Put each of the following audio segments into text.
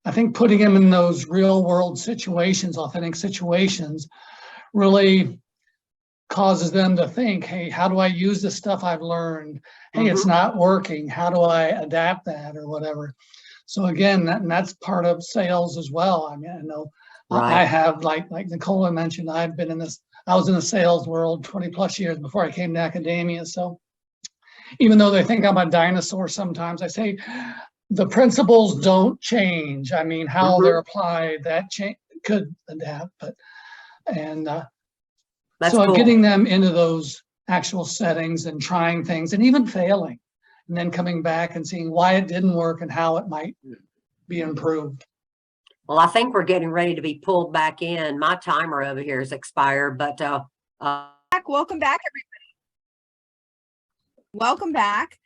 I think putting them in those real world situations, authentic situations, really causes them to think, hey, how do I use the stuff I've learned? Hey, it's not working. How do I adapt that or whatever? So again, that's part of sales as well. I mean, I know I have, like Nicola mentioned, I was in the sales world 20 plus years before I came to academia. So even though they think I'm a dinosaur sometimes, I say the principles don't change. I mean, how they're applied, that could adapt, but, and so cool. Getting them into those actual settings and trying things and even failing, and then coming back and seeing why it didn't work and how it might be improved. Well, I think we're getting ready to be pulled back in. My timer over here is expired, but welcome back, everybody. Welcome back.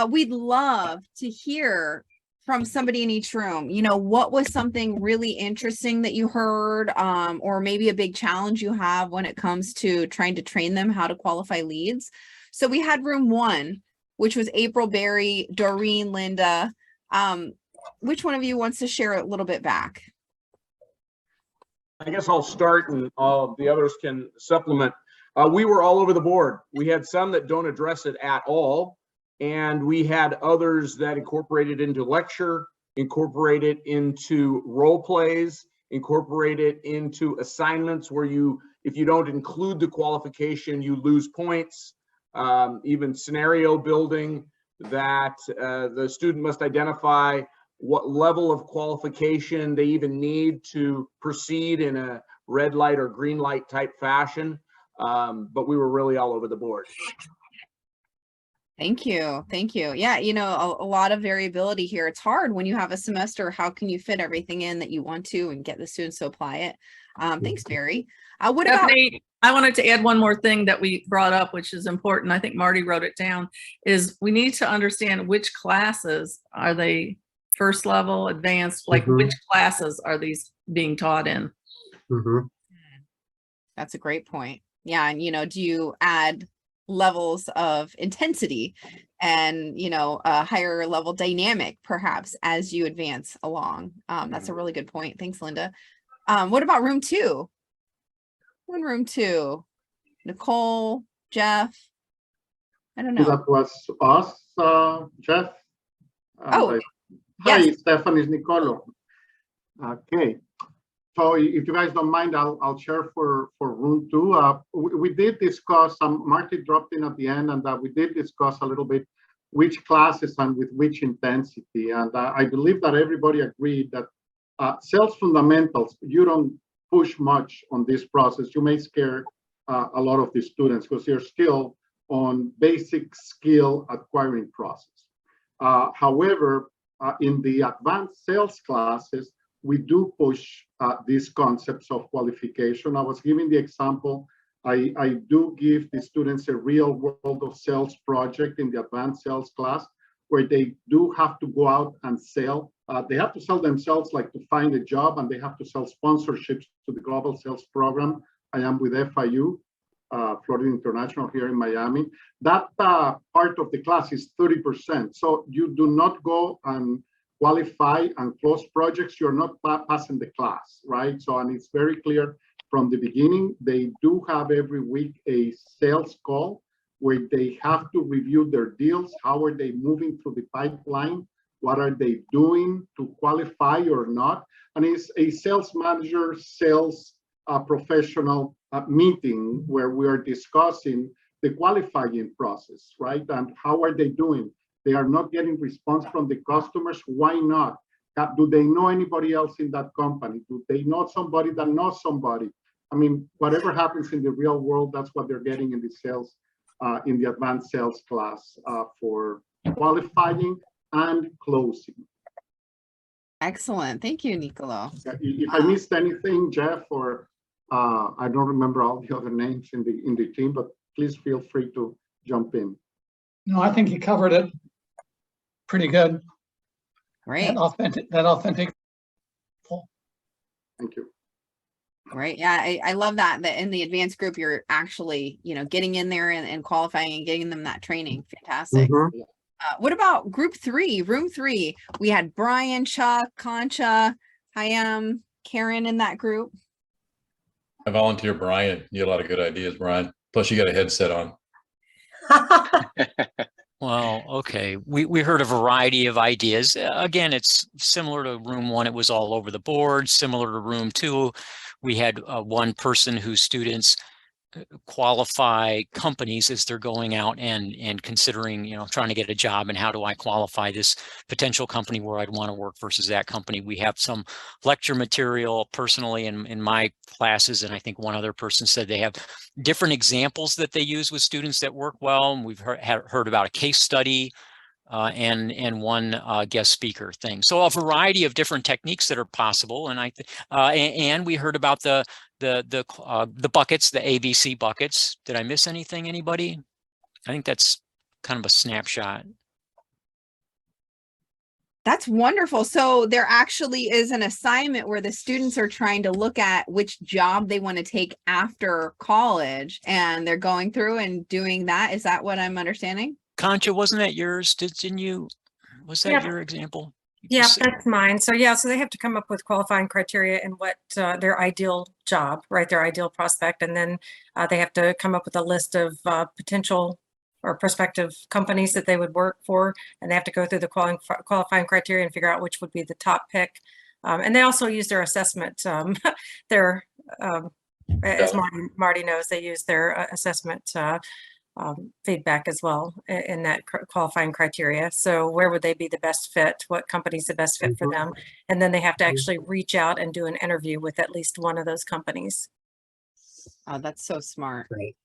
We'd love to hear from somebody in each room. You know, what was something really interesting that you heard, or maybe a big challenge you have when it comes to trying to train them how to qualify leads? So we had room 1, which was April, Barry, Doreen, Linda. Which one of you wants to share a little bit back? I guess I'll start and all the others can supplement. We were all over the board. We had some that don't address it at all. And we had others that incorporated into lecture, incorporated into role plays, incorporated into assignments where if you don't include the qualification, you lose points. Even scenario building that the student must identify what level of qualification they even need to proceed in a red light or green light type fashion. But we were really all over the board. Thank you. Thank you. Yeah, you know, a lot of variability here. It's hard when you have a semester. How can you fit everything in that you want to and get the students to apply it? Thanks, Barry. What Stefanie, about? I wanted to add one more thing that we brought up, which is important. I think Marty wrote it down, is we need to understand which classes are they first level, advanced, like which classes are these being taught in? That's a great point. Yeah. And, you know, do you add levels of intensity and, you know, a higher level dynamic perhaps as you advance along? That's a really good point. Thanks, Linda. What about room 2? In room 2, Nicole, Jeff, I don't know. That was us, Jeff. Oh, hi, yes. Stefanie, it's Nicolo. Okay. So if you guys don't mind, I'll share for room 2. We did discuss, Marty dropped in at the end, and we did discuss a little bit which classes and with which intensity. And I believe that everybody agreed that sales fundamentals, you don't push much on this process. You may scare a lot of the students because you're still on basic skill acquiring process. However, in the advanced sales classes, we do push these concepts of qualification. I was giving the example, I do give the students a real world of sales project in the advanced sales class where they do have to go out and sell. They have to sell themselves, like to find a job, and they have to sell sponsorships to the Global Sales Program. I am with FIU, Florida International here in Miami. That part of the class is 30%. So you do not go and qualify and close projects, you're not passing the class, right? So, and it's very clear from the beginning, they do have every week a sales call where they have to review their deals. How are they moving through the pipeline? What are they doing to qualify or not? And it's a sales manager, sales professional meeting where we are discussing the qualifying process, right? And how are they doing? They are not getting response from the customers. Why not? Do they know anybody else in that company? Do they know somebody that knows somebody? I mean, whatever happens in the real world, that's what they're getting in the sales, in the advanced sales class for qualifying and closing. Excellent. Thank you, Nicolo. If I missed anything, Jeff, or I don't remember all the other names in the team, but please feel free to jump in. No, I think you covered it pretty good. Great. That authentic. Thank you. Right. Yeah, I love that in the advanced group, you're actually, you know, getting in there and qualifying and getting them that training. Fantastic. What about group 3, room 3? We had Brian, Chuck, Concha, Hi, Karen in that group. I volunteer Bryant. You had a lot of good ideas, Brian. Plus you got a headset on. Well, okay. We heard a variety of ideas. Again, it's similar to room 1. It was all over the board. Similar to room 2, we had one person whose students qualify companies as they're going out and considering, trying to get a job, and how do I qualify this potential company where I'd want to work versus that company. We have some lecture material personally in my classes, and I think one other person said they have different examples that they use with students that work well. And we've heard about a case study and one guest speaker thing. So a variety of different techniques that are possible. And and we heard about the buckets, the ABC buckets. Did I miss anything, anybody? I think that's kind of a snapshot. That's wonderful. So there actually is an assignment where the students are trying to look at which job they want to take after college, and they're going through and doing that. Is that what I'm understanding? Concha, wasn't that yours? Didn't you? Was that your example? Yeah, that's mine. So so they have to come up with qualifying criteria and what their ideal job, right? Their ideal prospect. And then they have to come up with a list of potential or prospective companies that they would work for. And they have to go through the qualifying criteria and figure out which would be the top pick. And they also use their assessment. As Marty knows, they use their assessment feedback as well in that qualifying criteria. So where would they be the best fit? What company's the best fit for them? And then they have to actually reach out and do an interview with at least one of those companies. Oh, that's so smart. Great.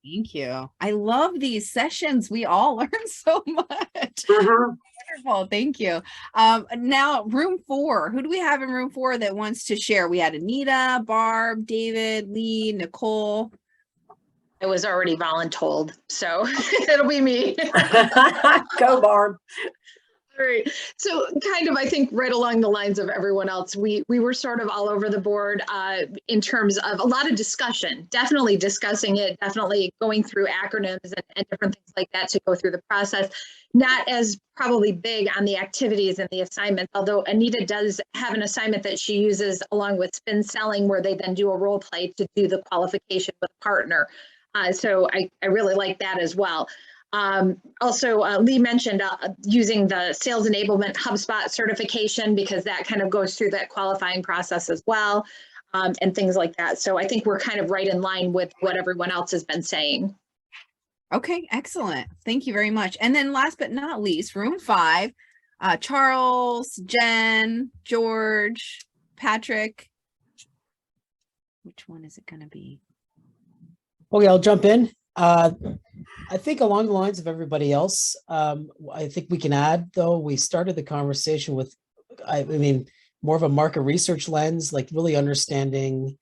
Thank you. I love these sessions. We all learn so much. Wonderful. Thank you. Now, room 4. Who do we have in room 4 that wants to share? We had Anita, Barb, David, Lee, Nicole. I was already voluntold, so it'll be me. Go, Barb. All right. So kind of, I think right along the lines of everyone else, we were sort of all over the board in terms of a lot of discussion, definitely discussing it, definitely going through acronyms and different things like that to go through the process. Not as probably big on the activities and the assignments, although Anita does have an assignment that she uses along with spin selling, where they then do a role play to do the qualification with a partner. So I really like that as well. Also, Lee mentioned using the sales enablement HubSpot certification, because that kind of goes through that qualifying process as well, and things like that. So I think we're kind of right in line with what everyone else has been saying. Okay, excellent. Thank you very much. And then last but not least, room 5, Charles, Jen, George, Patrick. Which one is it going to be? Okay, I'll jump in. I think along the lines of everybody else, I think we can add, though, we started the conversation with, I mean, more of a market research lens, like really understanding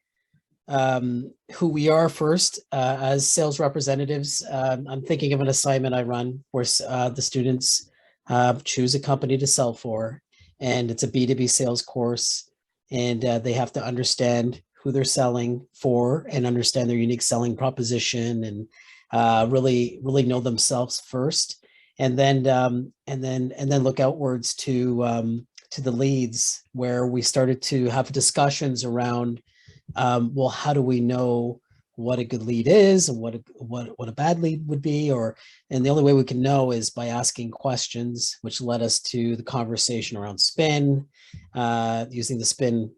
who we are first as sales representatives. I'm thinking of an assignment I run where the students choose a company to sell for, and it's a B2B sales course, and they have to understand who they're selling for and understand their unique selling proposition, and really know themselves first, and then look outwards to the leads, where we started to have discussions around, well, how do we know what a good lead is and what a bad lead would be, and the only way we can know is by asking questions, which led us to the conversation around spin, using the spin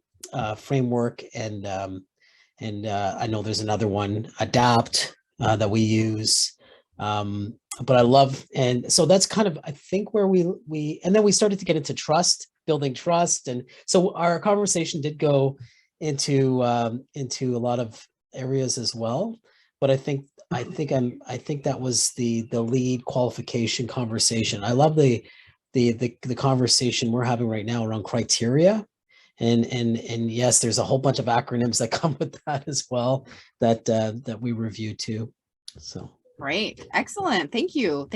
framework, and I know there's another one, adapt, that we use, but I love, and so that's kind of, I think, where we and then we started to get into trust, building trust, and so our conversation did go into a lot of areas as well. But I think that was the lead qualification conversation. I love the conversation we're having right now around criteria. And yes, there's a whole bunch of acronyms that come with that as well that we review too. So great, excellent, thank you.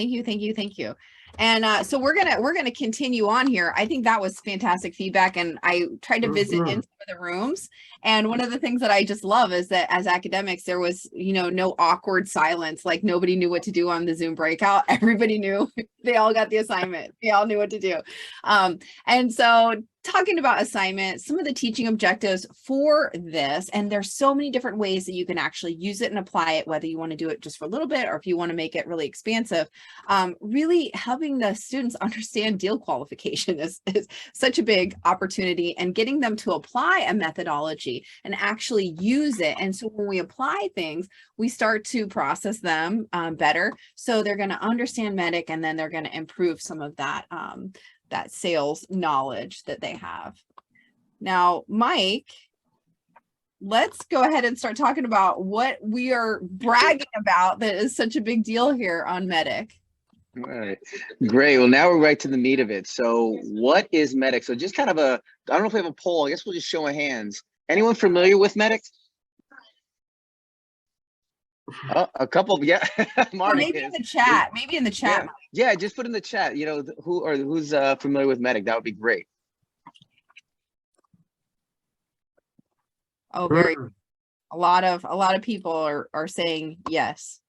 And so we're gonna continue on here. I think that was fantastic feedback, and I tried to visit in some the rooms. And one of the things that I just love is that as academics, there was, no awkward silence. Like nobody knew what to do on the Zoom breakout. Everybody knew. They all got the assignment. They all knew what to do. And so talking about assignments, some of the teaching objectives for this, and there's so many different ways that you can actually use it and apply it, whether you want to do it just for a little bit or if you want to make it really expansive. Really helping the students understand deal qualification is such a big opportunity, and getting them to apply a methodology and actually use it. And so when we apply things, we start to process them better. So they're going to understand MEDDICC, and then they're going to improve some of that that sales knowledge that they have. Now, Mike, let's go ahead and start talking about what we are bragging about that is such a big deal here on MEDDICC. All right, great. Well, now we're right to the meat of it. So what is MEDDICC? So just kind of I don't know if we have a poll. I guess we'll just show of hands. Anyone familiar with MEDDICC? Oh, a couple, yeah. Marty Maybe in the chat. Maybe in the chat. Yeah, just put in the chat. Who's familiar with MEDDICC? That would be great. Oh, very. A lot of people are saying yes.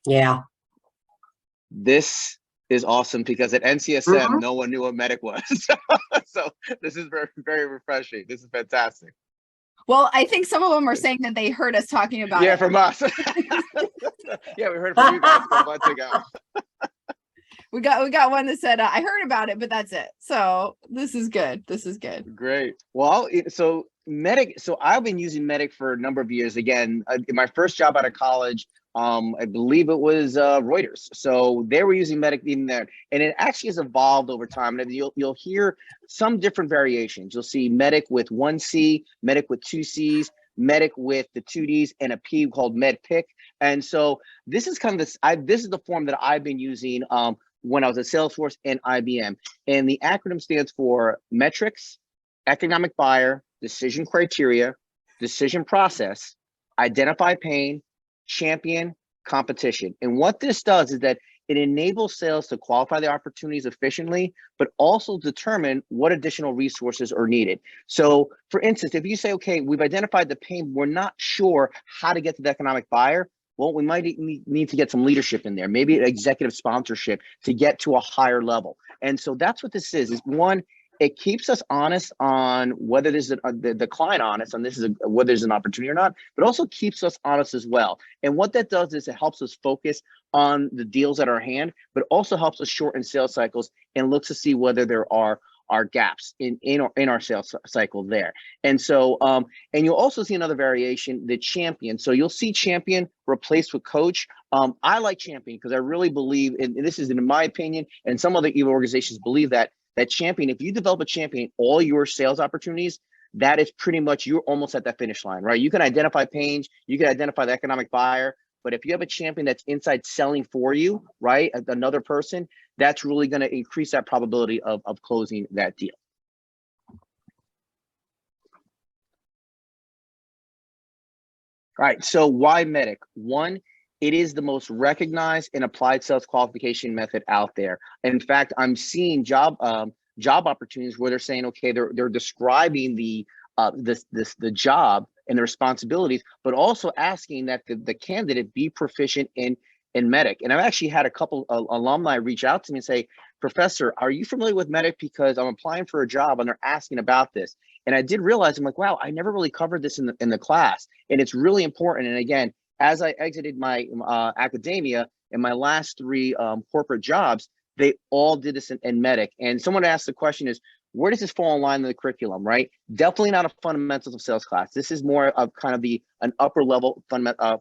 Yeah. This is awesome because at NCSM, no one knew what MEDDICC was. So this is very, very refreshing. This is fantastic. Well, I think some of them are saying that they heard us talking about it. From us. Yeah, we heard from you guys a couple months ago. We got one that said, I heard about it, but that's it. So this is good. This is good. Great. Well, so MEDDICC, so I've been using MEDDICC for a number of years. Again, in my first job out of college, I believe it was Reuters. So they were using MEDDICC even there, and it actually has evolved over time. And you'll hear some different variations. You'll see MEDDICC with 1 C, MEDDICC with 2 C's, MEDDICC with the 2 D's, and a P called MEDDICC. And so this is kind of this is the form that I've been using when I was at Salesforce and IBM. And the acronym stands for metrics, economic buyer, decision criteria, decision process, identify pain, champion, competition. And what this does is that it enables sales to qualify the opportunities efficiently, but also determine what additional resources are needed. So for instance, if you say, okay, we've identified the pain, we're not sure how to get to the economic buyer, well, we might need to get some leadership in there, maybe an executive sponsorship to get to a higher level. And so that's what this is one, it keeps us honest on whether there's the client honest on whether there's an opportunity or not, but also keeps us honest as well. And what that does is it helps us focus on the deals at our hand, but also helps us shorten sales cycles and looks to see whether there are gaps in our sales cycle there. And so, and you'll also see another variation, the champion. So you'll see champion replaced with coach. I like champion because I really believe, and this is in my opinion, and some other organizations believe that champion, if you develop a champion, all your sales opportunities, that is pretty much, you're almost at that finish line, right? You can identify pains, you can identify the economic buyer, but if you have a champion that's inside selling for you, right, another person, that's really going to increase that probability of closing that deal. All right, so why MEDDICC? One, it is the most recognized and applied sales qualification method out there. In fact, I'm seeing job opportunities where they're saying, okay, they're describing the job and the responsibilities, but also asking that the candidate be proficient in MEDDICC. And I've actually had a couple alumni reach out to me and say, Professor, are you familiar with MEDDICC? Because I'm applying for a job and they're asking about this. And I did realize, I'm like, wow, I never really covered this in the class. And it's really important. And again, as I exited my academia in my last 3 corporate jobs, they all did this in MEDDICC. And someone asked the question is, where does this fall in line in the curriculum, right? Definitely not a fundamentals of sales class. This is more of kind of an upper level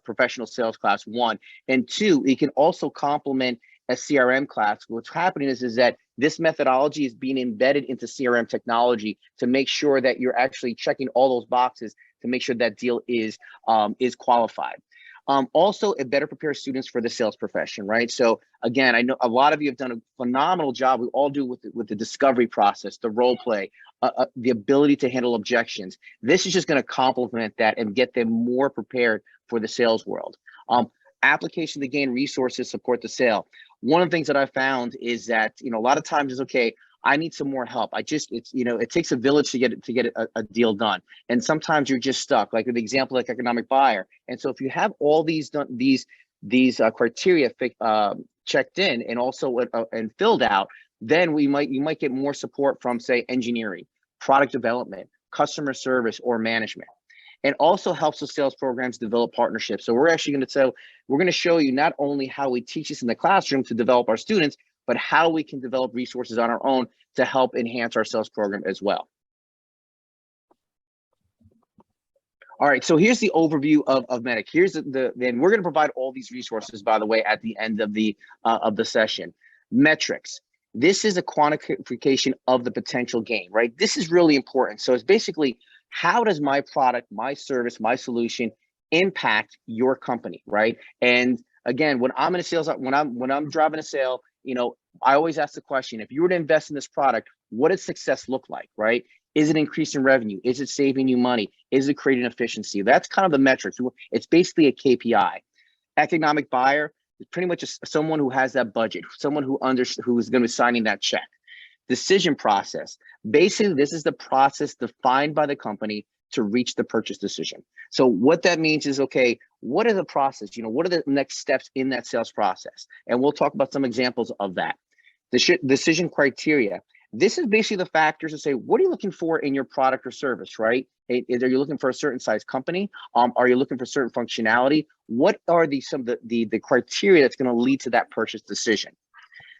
professional sales class, 1. And 2, it can also complement a CRM class. What's happening is that this methodology is being embedded into CRM technology to make sure that you're actually checking all those boxes to make sure that deal is qualified. Also, it better prepares students for the sales profession, right? So again, I know a lot of you have done a phenomenal job. We all do with the discovery process, the role play, the ability to handle objections. This is just going to complement that and get them more prepared for the sales world. Application to gain resources support the sale. One of the things that I found is that, a lot of times is, okay, I need some more help. It's, you know, it takes a village to get a deal done. And sometimes you're just stuck, like the example, like economic buyer. And so if you have all these criteria checked in and also and filled out, then you might get more support from, say, engineering, product development, customer service, or management. And also helps the sales programs develop partnerships. So we're actually going to show you not only how we teach this in the classroom to develop our students, but how we can develop resources on our own to help enhance our sales program as well. All right, so here's the overview of MEDDICC. Here's then we're going to provide all these resources, by the way, at the end of the session. Metrics. This is a quantification of the potential gain, right? This is really important. So it's basically, how does my product, my service, my solution impact your company, right? And again, when I'm in a sales, when I'm driving a sale, you know, I always ask the question: if you were to invest in this product, what does success look like, right? Is it increasing revenue? Is it saving you money? Is it creating efficiency? That's kind of the metrics. It's basically a KPI. Economic buyer is pretty much someone who has that budget, someone who is going to be signing that check. Decision process. Basically, this is the process defined by the company to reach the purchase decision. So what that means is, okay, what is the process? You know, what are the next steps in that sales process? And we'll talk about some examples of that. The decision criteria. This is basically the factors to say, what are you looking for in your product or service, right? Are you looking for a certain size company? Are you looking for certain functionality? What are some of the criteria that's going to lead to that purchase decision?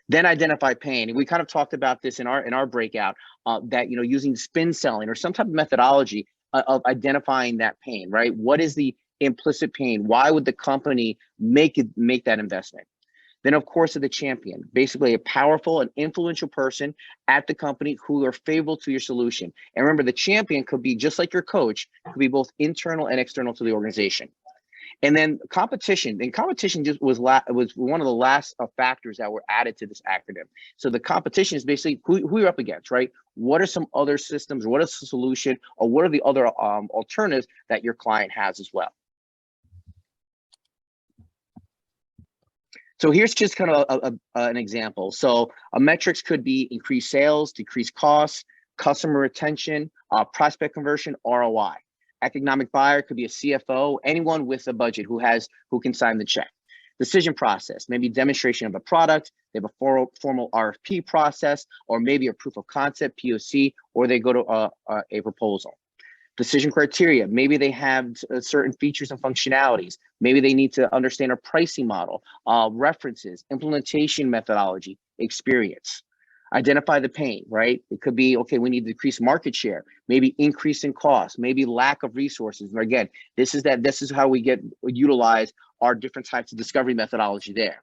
Then identify pain. And we kind of talked about this in our breakout, that, you know, using spin selling or some type of methodology of identifying that pain, right? What is the implicit pain? Why would the company make that investment? Then, of course, the champion, basically a powerful and influential person at the company who are favorable to your solution. And remember, the champion could be just like your coach, could be both internal and external to the organization. And then competition. And competition just was one of the last factors that were added to this acronym. So the competition is basically who you're up against, right? What are some other systems? What is the solution? Or what are the other alternatives that your client has as well? So here's just kind of an example. So metrics could be increased sales, decreased costs, customer retention, prospect conversion, ROI. Economic buyer could be a CFO, anyone with a budget who can sign the check. Decision process, maybe demonstration of a product, they have a formal RFP process, or maybe a proof of concept, POC, or they go to a proposal. Decision criteria, maybe they have certain features and functionalities. Maybe they need to understand a pricing model, references, implementation methodology, experience. Identify the pain, right? It could be, okay, we need to decrease market share, maybe increase in cost, maybe lack of resources. And again, this is how we utilize our different types of discovery methodology there.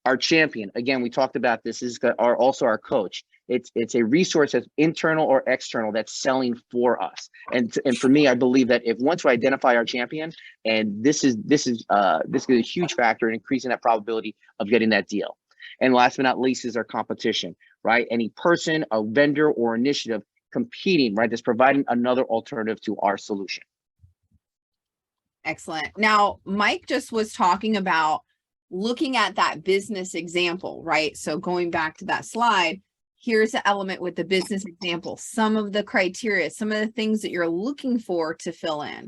Our champion, again, we talked about this, is also our coach. It's a resource that's internal or external that's selling for us. And for me, I believe that once we identify our champion, and this is a huge factor in increasing that probability of getting that deal. And last but not least is our competition, right? Any person, a vendor, or initiative competing, right, that's providing another alternative to our solution. Excellent. Now, Mike just was talking about looking at that business example, right? So going back to that slide, here's the element with the business example, some of the criteria, some of the things that you're looking for to fill in.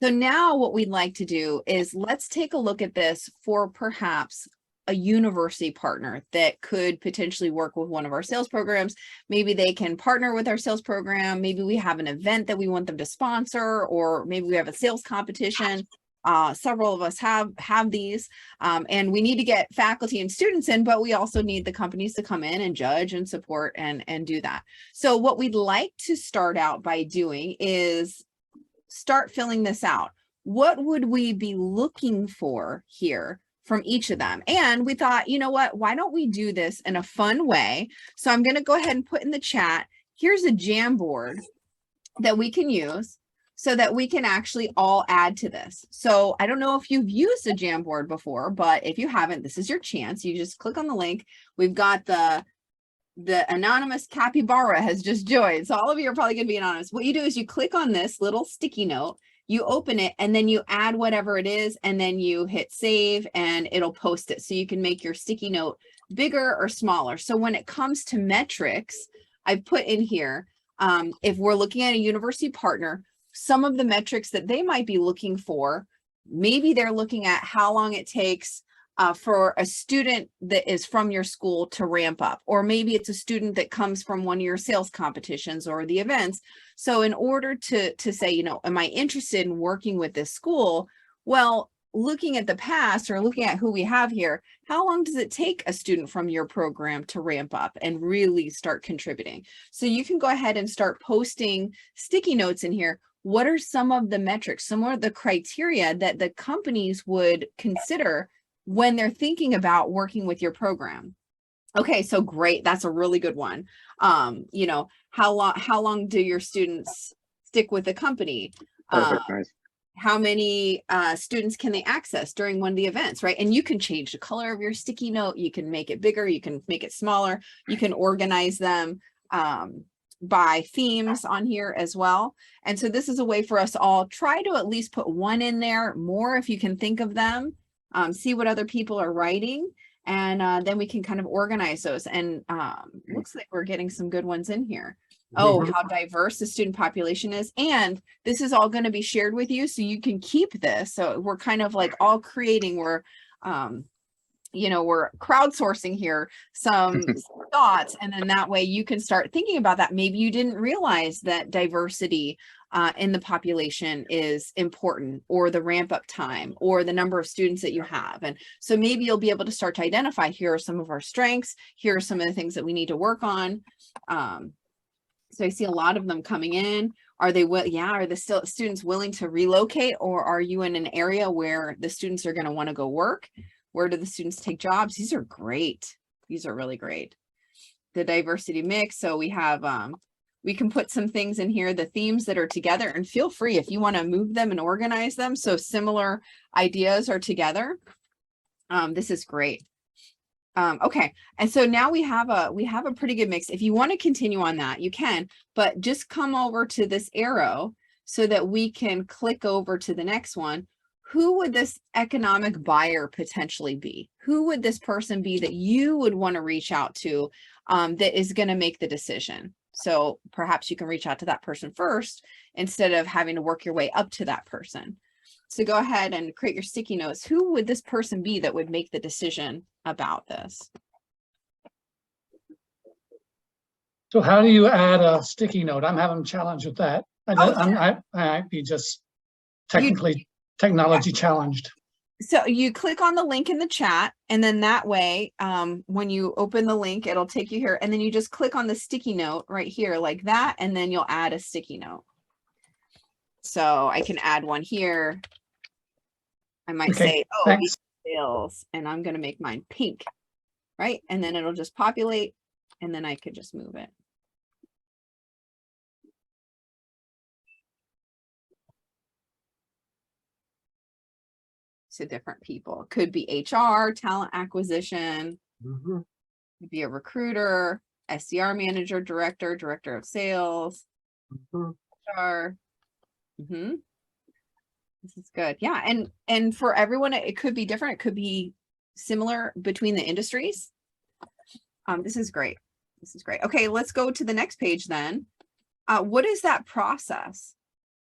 So now what we'd like to do is let's take a look at this for perhaps a university partner that could potentially work with one of our sales programs. Maybe they can partner with our sales program. Maybe we have an event that we want them to sponsor, or maybe we have a sales competition. Several of us have these, and we need to get faculty and students in, but we also need the companies to come in and judge and support and do that. So what we'd like to start out by doing is start filling this out. What would we be looking for here from each of them? And we thought, you know what, why don't we do this in a fun way? So I'm going to go ahead and put in the chat, here's a Jamboard that we can use so that we can actually all add to this. So I don't know if you've used a Jamboard before, but if you haven't, this is your chance. You just click on the link. We've got the anonymous capybara has just joined. So all of you are probably going to be anonymous. What you do is you click on this little sticky note, you open it, and then you add whatever it is, and then you hit save and it'll post it. So you can make your sticky note bigger or smaller. So when it comes to metrics, I've put in here, if we're looking at a university partner, some of the metrics that they might be looking for, maybe they're looking at how long it takes for a student that is from your school to ramp up, or maybe it's a student that comes from one of your sales competitions or the events. So in order to say, you know, am I interested in working with this school? Well, looking at the past or looking at who we have here, how long does it take a student from your program to ramp up and really start contributing? So you can go ahead and start posting sticky notes in here. What are some of the metrics, some of the criteria that the companies would consider when they're thinking about working with your program? Okay, so great. That's a really good one. You know, how long do your students stick with the company? Perfect. Nice. How many students can they access during one of the events, right? And you can change the color of your sticky note. You can make it bigger. You can make it smaller. You can organize them by themes on here as well. And so this is a way for us all, try to at least put one in there, more if you can think of them. See what other people are writing, and then we can kind of organize those. And looks like we're getting some good ones in here. Oh, how diverse the student population is. And this is all going to be shared with you, so you can keep this. So we're kind of like all creating, we're, you know, we're crowdsourcing here some thoughts, and then that way you can start thinking about that. Maybe you didn't realize that diversity in the population is important, or the ramp up time, or the number of students that you have. And so maybe you'll be able to start to identify, here are some of our strengths, here are some of the things that we need to work on. So I see a lot of them coming in. Are they, are the students willing to relocate, or are you in an area where the students are going to want to go work? Where do the students take jobs? These are great. These are really great. The diversity mix. So we have, we can put some things in here, the themes that are together, and feel free if you want to move them and organize them so similar ideas are together. This is great. Okay, and so now we have a pretty good mix. If you want to continue on that, you can, but just come over to this arrow so that we can click over to the next one. Who would this economic buyer potentially be? Who would this person be that you would want to reach out to that is going to make the decision? So perhaps you can reach out to that person first instead of having to work your way up to that person. So go ahead and create your sticky notes. Who would this person be that would make the decision about this? So how do you add a sticky note? I'm having a challenge with that. I might be just technology challenged. So you click on the link in the chat, and then that way, when you open the link, it'll take you here, and then you just click on the sticky note right here like that, and then you'll add a sticky note. So I can add one here. I might say, oh, sales, and I'm going to make mine pink, right? And then it'll just populate, and then I could just move it. To different people. Could be HR, talent acquisition, could be a recruiter, SDR manager, director of sales, HR. This is good. Yeah, and for everyone, it could be different. It could be similar between the industries. This is great. This is great. Okay, let's go to the next page then. What is that process?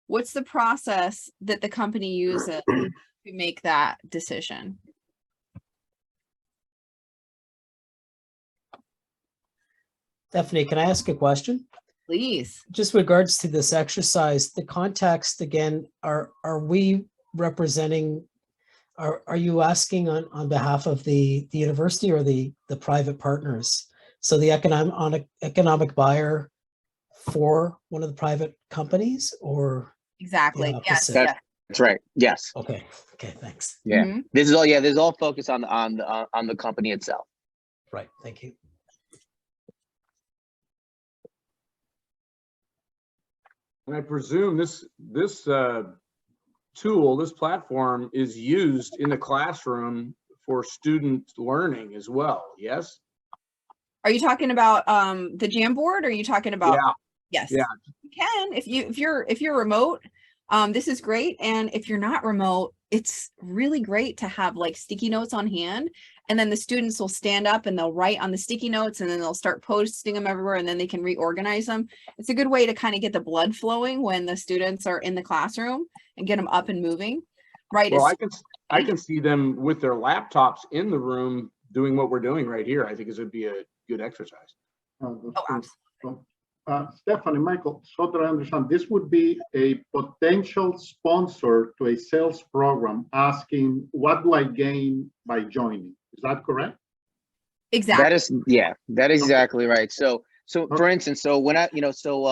What's the process that the company uses to make that decision? Stephanie, can I ask a question? Please. Just regards to this exercise, the context again, are we representing, are you asking on behalf of the university or the private partners? So the economic buyer for one of the private companies, or exactly? Yes. That's right. Yes. Okay. Thanks. Yeah. This is all focused on the company itself. Right. Thank you. And I presume this tool, this platform, is used in the classroom for student learning as well. Yes. Are you talking about the Jamboard? Or are you talking about? Yeah. Yes. Yeah. You can if you're remote. This is great. And if you're not remote, it's really great to have like sticky notes on hand And then the students will stand up and they'll write on the sticky notes and then they'll start posting them everywhere and then they can reorganize them. It's a good way to kind of get the blood flowing when the students are in the classroom and get them up and moving. Right. Well, I can see them with their laptops in the room doing what we're doing right here. I think it would be a good exercise. Stefanie, Michael, so that I understand, this would be a potential sponsor to a sales program asking, what do I gain by joining? Is that correct? Exactly. That is, yeah, that is exactly right. So for instance, so when I, so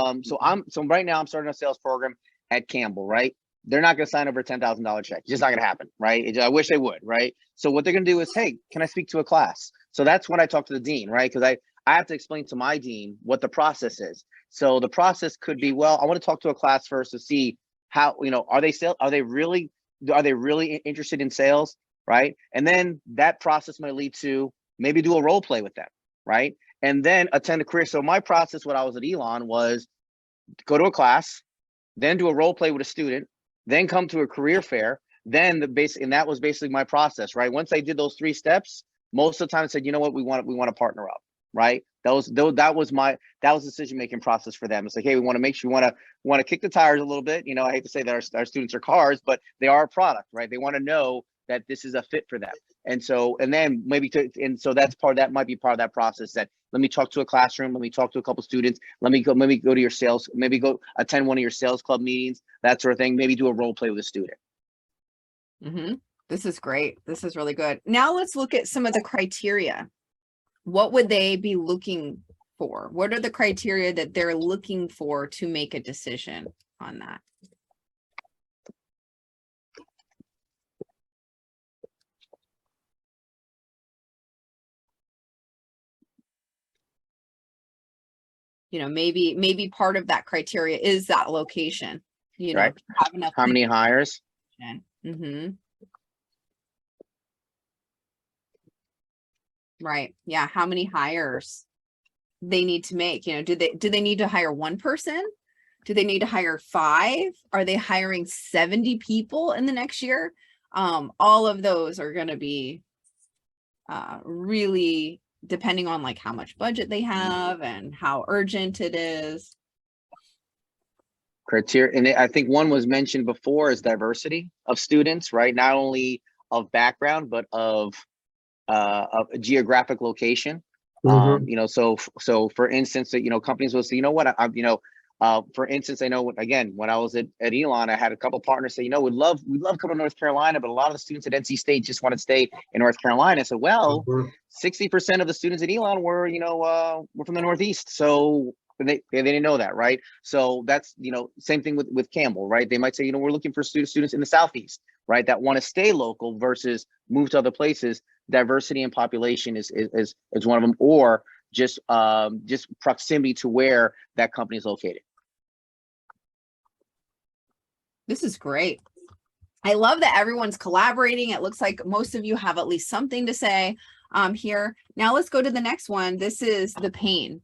right now I'm starting a sales program at Campbell, right? They're not going to sign over a $10,000 check. It's just not going to happen, right? I wish they would, right? So what they're going to do is, hey, can I speak to a class? So that's when I talk to the dean, right? Because I have to explain to my dean what the process is. So the process could be, well, I want to talk to a class first to see how, are they really interested in sales, right? And then that process might lead to maybe do a role play with them, right? And then attend a career. So my process when I was at Elon was go to a class, then do a role play with a student, then come to a career fair, then and that was basically my process, right? Once I did those 3 steps, most of the time I said, you know what, we want to partner up, right? That was the decision-making process for them. It's like, hey, we want to make sure we want to kick the tires a little bit. I hate to say that our students are cars, but they are a product, right? They want to know that this is a fit for them. And so that might be part of that process, that let me talk to a classroom, let me talk to a couple students, let me go to your sales, maybe go attend one of your sales club meetings, that sort of thing, maybe do a role play with a student. Mm-hmm. This is great. This is really good. Now let's look at some of the criteria. What would they be looking for? What are the criteria that they're looking for to make a decision on that? Maybe part of that criteria is that location, right? Have enough how many hires? Mm-hmm. Right. Yeah. How many hires they need to make? Do they need to hire one person? Do they need to hire 5? Are they hiring 70 people in the next year? All of those are going to be really depending on like how much budget they have and how urgent it is. Criteria, and I think one was mentioned before, is diversity of students, right? Not only of background, but of a geographic location. So for instance, that companies will say, for instance, I know when I was at Elon, I had a couple partners say, we'd love coming to North Carolina, but a lot of the students at NC State just want to stay in North Carolina. So 60% of the students at Elon were from the Northeast. So they didn't know that, right? So that's same thing with Campbell, right? They might say, we're looking for students in the Southeast, right, that want to stay local versus move to other places. Diversity in population is one of them, or just proximity to where that company is located. This is great. I love that everyone's collaborating. It looks like most of you have at least something to say here. Now let's go to the next one. This is the pain.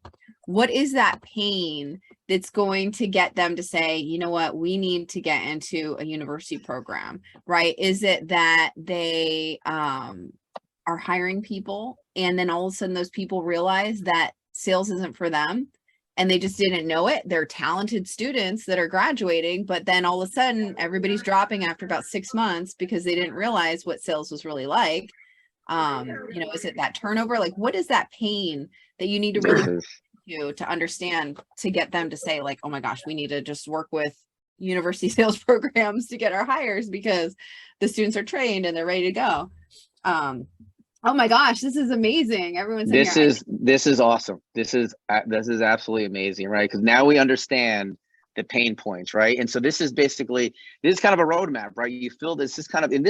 What is that pain that's going to get them to say, you know what, we need to get into a university program, right? Is it that they are hiring people and then all of a sudden those people realize that sales isn't for them and they just didn't know it? They're talented students that are graduating, but then all of a sudden everybody's dropping after about 6 months because they didn't realize what sales was really like. Is it that turnover? Like, what is that pain that you need to really to understand to get them to say like, oh my gosh, we need to just work with university sales programs to get our hires because the students are trained and they're ready to go. Oh my gosh, this is amazing. Everyone's this is awesome. This is absolutely amazing, right? Because now we understand the pain points, right? And so this is kind of a roadmap, right? You feel this is kind of, and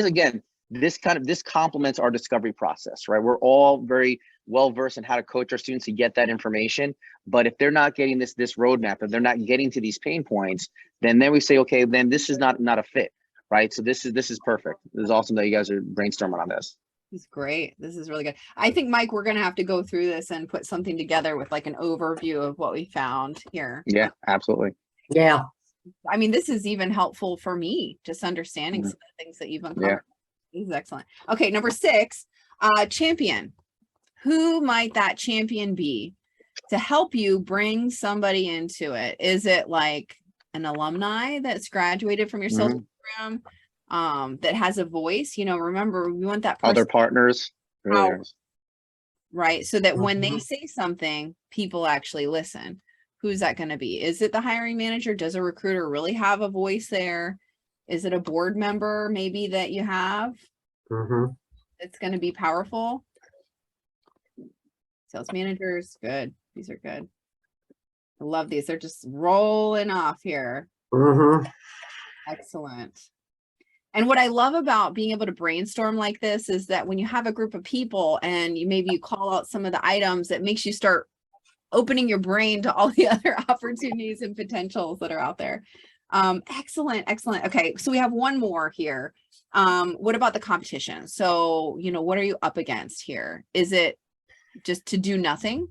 this complements our discovery process, right? We're all very well versed in how to coach our students to get that information. But if they're not getting this roadmap, if they're not getting to these pain points, then we say, okay, then this is not a fit, right? So this is perfect. This is awesome that you guys are brainstorming on this. This is great. This is really good. I think, Mike, we're going to have to go through this and put something together with like an overview of what we found here. Yeah, absolutely. Yeah. I mean, this is even helpful for me, just understanding some of the things that you've uncovered. Yeah. This is excellent. Okay, number 6, Champion. Who might that champion be to help you bring somebody into it? Is it like an alumni that's graduated from your sales program, that has a voice? You know, remember, we want that person Other partners. Really out, is. right? So that when they say something, people actually listen. Who's that going to be? Is it the hiring manager? Does a recruiter really have a voice there? Is it a board member maybe that you have? It's going to be powerful. Sales managers, good. These are good. I love these. They're just rolling off here. Excellent. And what I love about being able to brainstorm like this is that when you have a group of people and you call out some of the items, that makes you start opening your brain to all the other opportunities and potentials that are out there. Excellent, excellent. Okay, so we have one more here. What about the competition? So, you know, what are you up against here? Is it just to do nothing?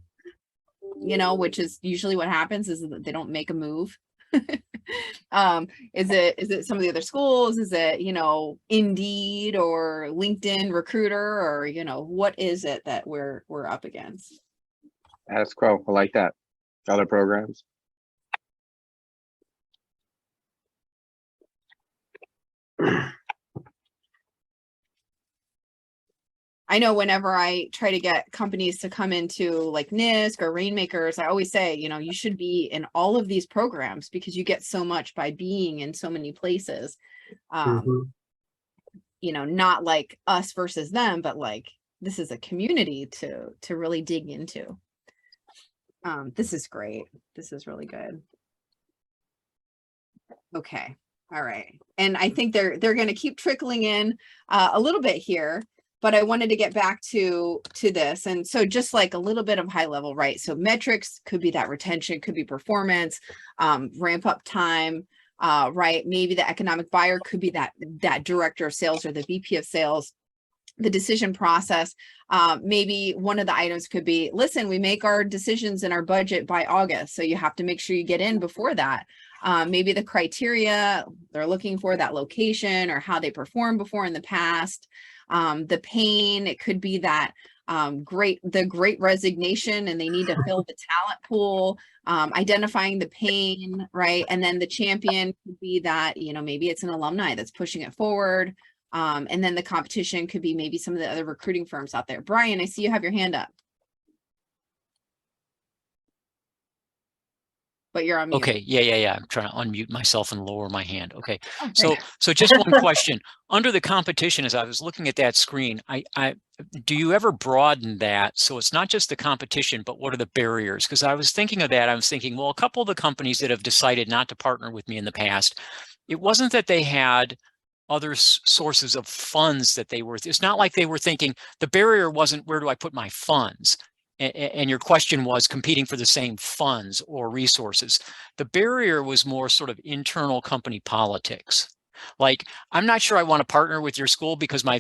You know, which is usually what happens, is that they don't make a move. Is it some of the other schools? Is it, you know, Indeed or LinkedIn Recruiter, or, you know, what is it that we're up against? Status quo. I like that. Other programs. I know whenever I try to get companies to come into like NISC or Rainmakers, I always say, you know, you should be in all of these programs because you get so much by being in so many places. You know, not like us versus them, but like this is a community to really dig into. This is great. This is really good. Okay. All right. And I think they're going to keep trickling in a little bit here. But I wanted to get back to this. And so just like a little bit of high level, right? So metrics could be that retention, could be performance, ramp up time, right? Maybe the economic buyer could be that director of sales or the VP of sales, the decision process. Maybe one of the items could be, listen, we make our decisions in our budget by August. So you have to make sure you get in before that. Maybe the criteria they're looking for, that location or how they performed before in the past. The pain, it could be that the great resignation and they need to fill the talent pool, identifying the pain, right? And then the champion could be that, you know, maybe it's an alumni that's pushing it forward. And then the competition could be maybe some of the other recruiting firms out there. Brian, I see you have your hand up. But you're on mute. Okay, yeah. I'm trying to unmute myself and lower my hand. Okay, so just one question. Under the competition, as I was looking at that screen, do you ever broaden that so it's not just the competition, but what are the barriers? Because I was thinking of that. I was thinking, well, a couple of the companies that have decided not to partner with me in the past, it wasn't that they had other sources of funds that they were. It's not like they were thinking the barrier wasn't where do I put my funds. And your question was competing for the same funds or resources. The barrier was more sort of internal company politics. Like, I'm not sure I want to partner with your school because my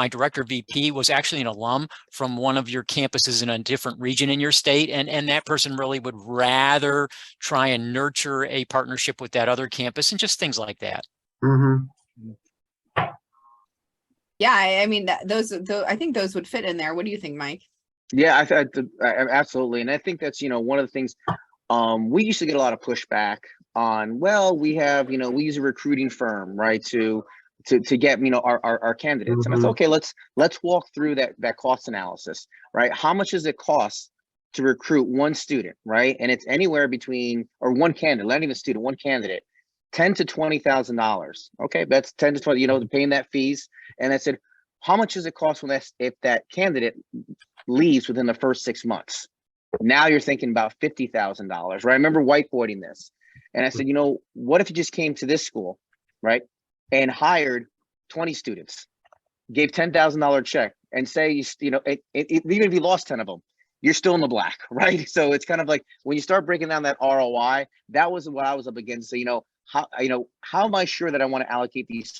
director VP was actually an alum from one of your campuses in a different region in your state. And that person really would rather try and nurture a partnership with that other campus and just things like that. Yeah, I mean, I think those would fit in there. What do you think, Mike? Yeah, absolutely. And I think that's, you know, one of the things we used to get a lot of pushback on. Well, we use a recruiting firm, right, to get, you know, our candidates. And I said, okay, let's walk through that cost analysis, right? How much does it cost to recruit one student, right? And it's anywhere between, or one candidate, not even a student, one candidate, $10,000 to $20,000. Okay, that's 10 to 20, you know, paying that fees. And I said, how much does it cost if that candidate leaves within the first 6 months? Now you're thinking about $50,000, right? I remember whiteboarding this. And I said, you know, what if you just came to this school, right, and hired 20 students, gave $10,000 check, and say, you know, even if you lost 10 of them, you're still in the black, right? So it's kind of like when you start breaking down that ROI, that was what I was up against. So, you know, how am I sure that I want to allocate these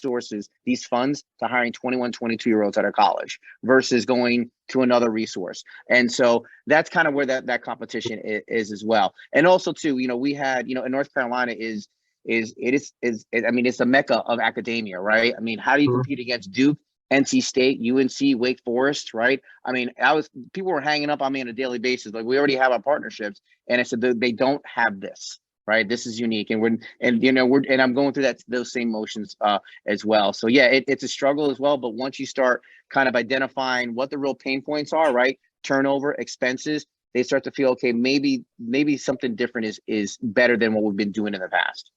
funds to hiring 21, 22-year-olds out of college versus going to another resource? And so that's kind of where that competition is as well. And also too, you know, we had, you know, in North Carolina I mean, it's the mecca of academia, right? I mean, how do you compete against Duke NC State, UNC, Wake Forest, right? I mean, people were hanging up on me on a daily basis. Like, we already have our partnerships. And I said, they don't have this, right? This is unique. And I'm going through those same motions as well. So yeah, it's a struggle as well. But once you start kind of identifying what the real pain points are, right? Turnover, expenses, they start to feel, okay, maybe something different is better than what we've been doing in the past.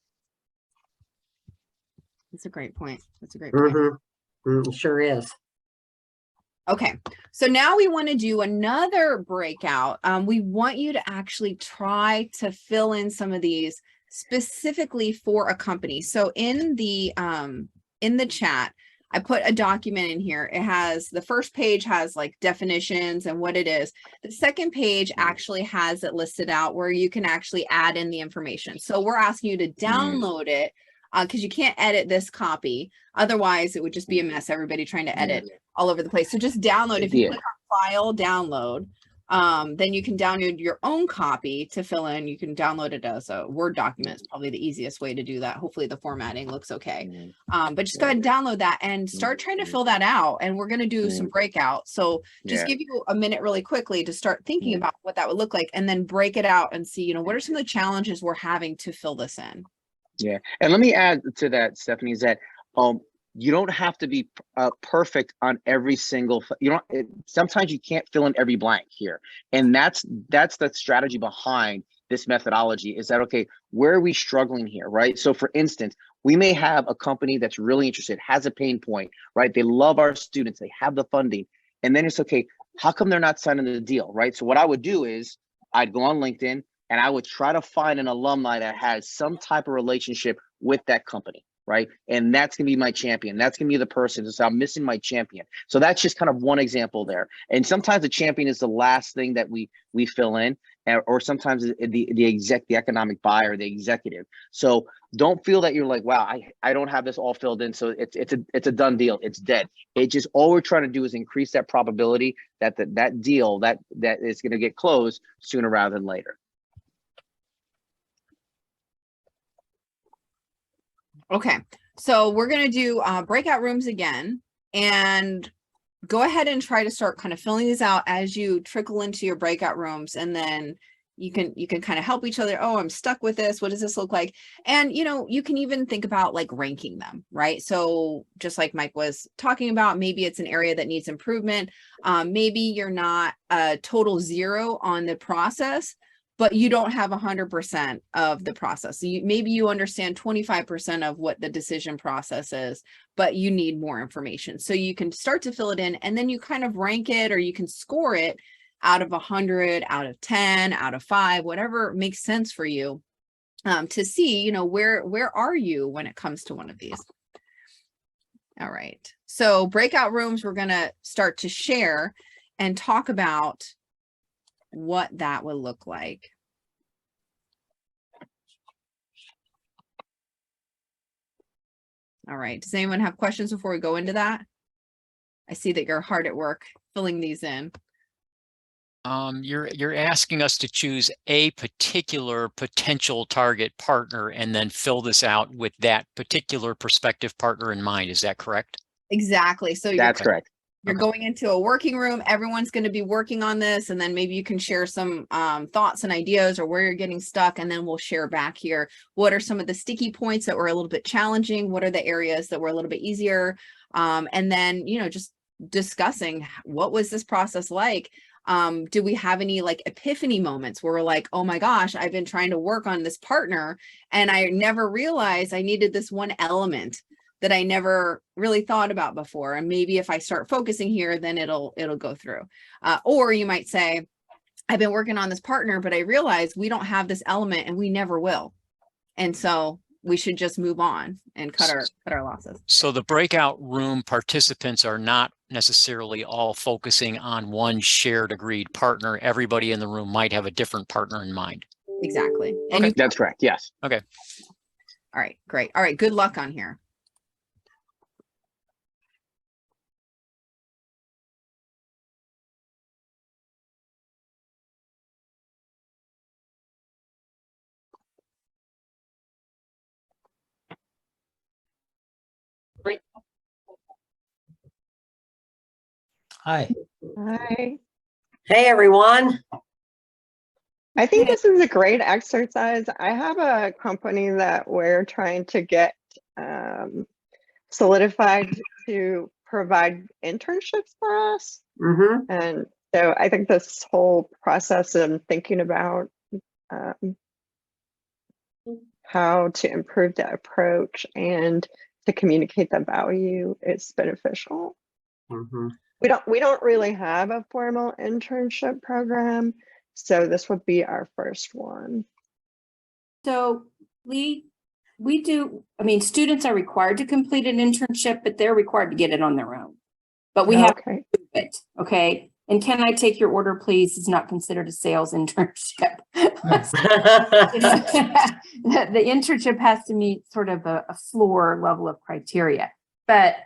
That's a great point. That's a great point. It sure is. Okay, so now we want to do another breakout. We want you to actually try to fill in some of these specifically for a company. So in the chat, I put a document in here. It has, the first page has like definitions and what it is. The second page actually has it listed out where you can actually add in the information. So we're asking you to download it because you can't edit this copy. Otherwise, it would just be a mess. Everybody trying to edit all over the place. So just download. If you click on File, Download, then you can download your own copy to fill in. You can download it as a Word document. It's probably the easiest way to do that. Hopefully the formatting looks okay. But just go ahead and download that and start trying to fill that out. And we're going to do some breakouts. So just give you a minute really quickly to start thinking about what that would look like, and then break it out and see, what are some of the challenges we're having to fill this in. Yeah. And let me add to that, Stefanie, is that you don't have to be perfect on every single, sometimes you can't fill in every blank here. And that's the strategy behind this methodology, is that, okay, where are we struggling here, right? So for instance, we may have a company that's really interested, has a pain point, right? They love our students, they have the funding, and then it's, okay, how come they're not signing the deal, right? So what I would do is I'd go on LinkedIn and I would try to find an alumni that has some type of relationship with that company, right? And that's gonna be my champion. That's gonna be the person. So I'm missing my champion. So that's just kind of one example there. And sometimes the champion is the last thing that we fill in, or sometimes the economic buyer, the executive. So don't feel that you're like, wow, I don't have this all filled in, so it's a done deal. It's dead. It just, all we're trying to do is increase that probability that that deal that is gonna get closed sooner rather than later. Okay, so we're going to do breakout rooms again, and go ahead and try to start kind of filling these out as you trickle into your breakout rooms, and then you can kind of help each other. Oh, I'm stuck with this. What does this look like? And, you can even think about like ranking them, right? So just like Mike was talking about, maybe it's an area that needs improvement. Maybe you're not a total 0 on the process, but you don't have 100% of the process. So maybe you understand 25% of what the decision process is, but you need more information. So you can start to fill it in, and then you kind of rank it, or you can score it out of 100, out of 10, out of 5, whatever makes sense for you, to see, where are you when it comes to one of these. All right. So breakout rooms, we're going to start to share and talk about what that would look like. All right, does anyone have questions before we go into that? I see that you're hard at work filling these in. You're asking us to choose a particular potential target partner and then fill this out with that particular prospective partner in mind. Is that correct? Exactly. So That's correct. You're going into a working room. Everyone's going to be working on this, and then maybe you can share some thoughts and ideas, or where you're getting stuck, and then we'll share back here. What are some of the sticky points that were a little bit challenging? What are the areas that were a little bit easier? And then, just discussing, what was this process like? Do we have any like epiphany moments where we're like, oh my gosh, I've been trying to work on this partner and I never realized I needed this one element that I never really thought about before. And maybe if I start focusing here, then it'll go through. Or you might say, I've been working on this partner, but I realize we don't have this element and we never will. And so we should just move on and cut our losses. So the breakout room participants are not necessarily all focusing on one shared agreed partner. Everybody in the room might have a different partner in mind. Exactly. Okay. That's correct. Yes. Okay. All right, great. All right, good luck on here. Hi. Hi. Hey, everyone. I think this is a great exercise. I have a company that we're trying to get solidified to provide internships for us. Mm-hmm. And so I think this whole process of thinking about how to improve the approach and to communicate the value is beneficial. Mm-hmm. We don't really have a formal internship program, so this would be our first one. So we do, I mean, students are required to complete an internship, but they're required to get it on their own. But we have to do it, okay? And can I take your order, please? Is not considered a sales internship. The internship has to meet sort of a floor level of criteria. But,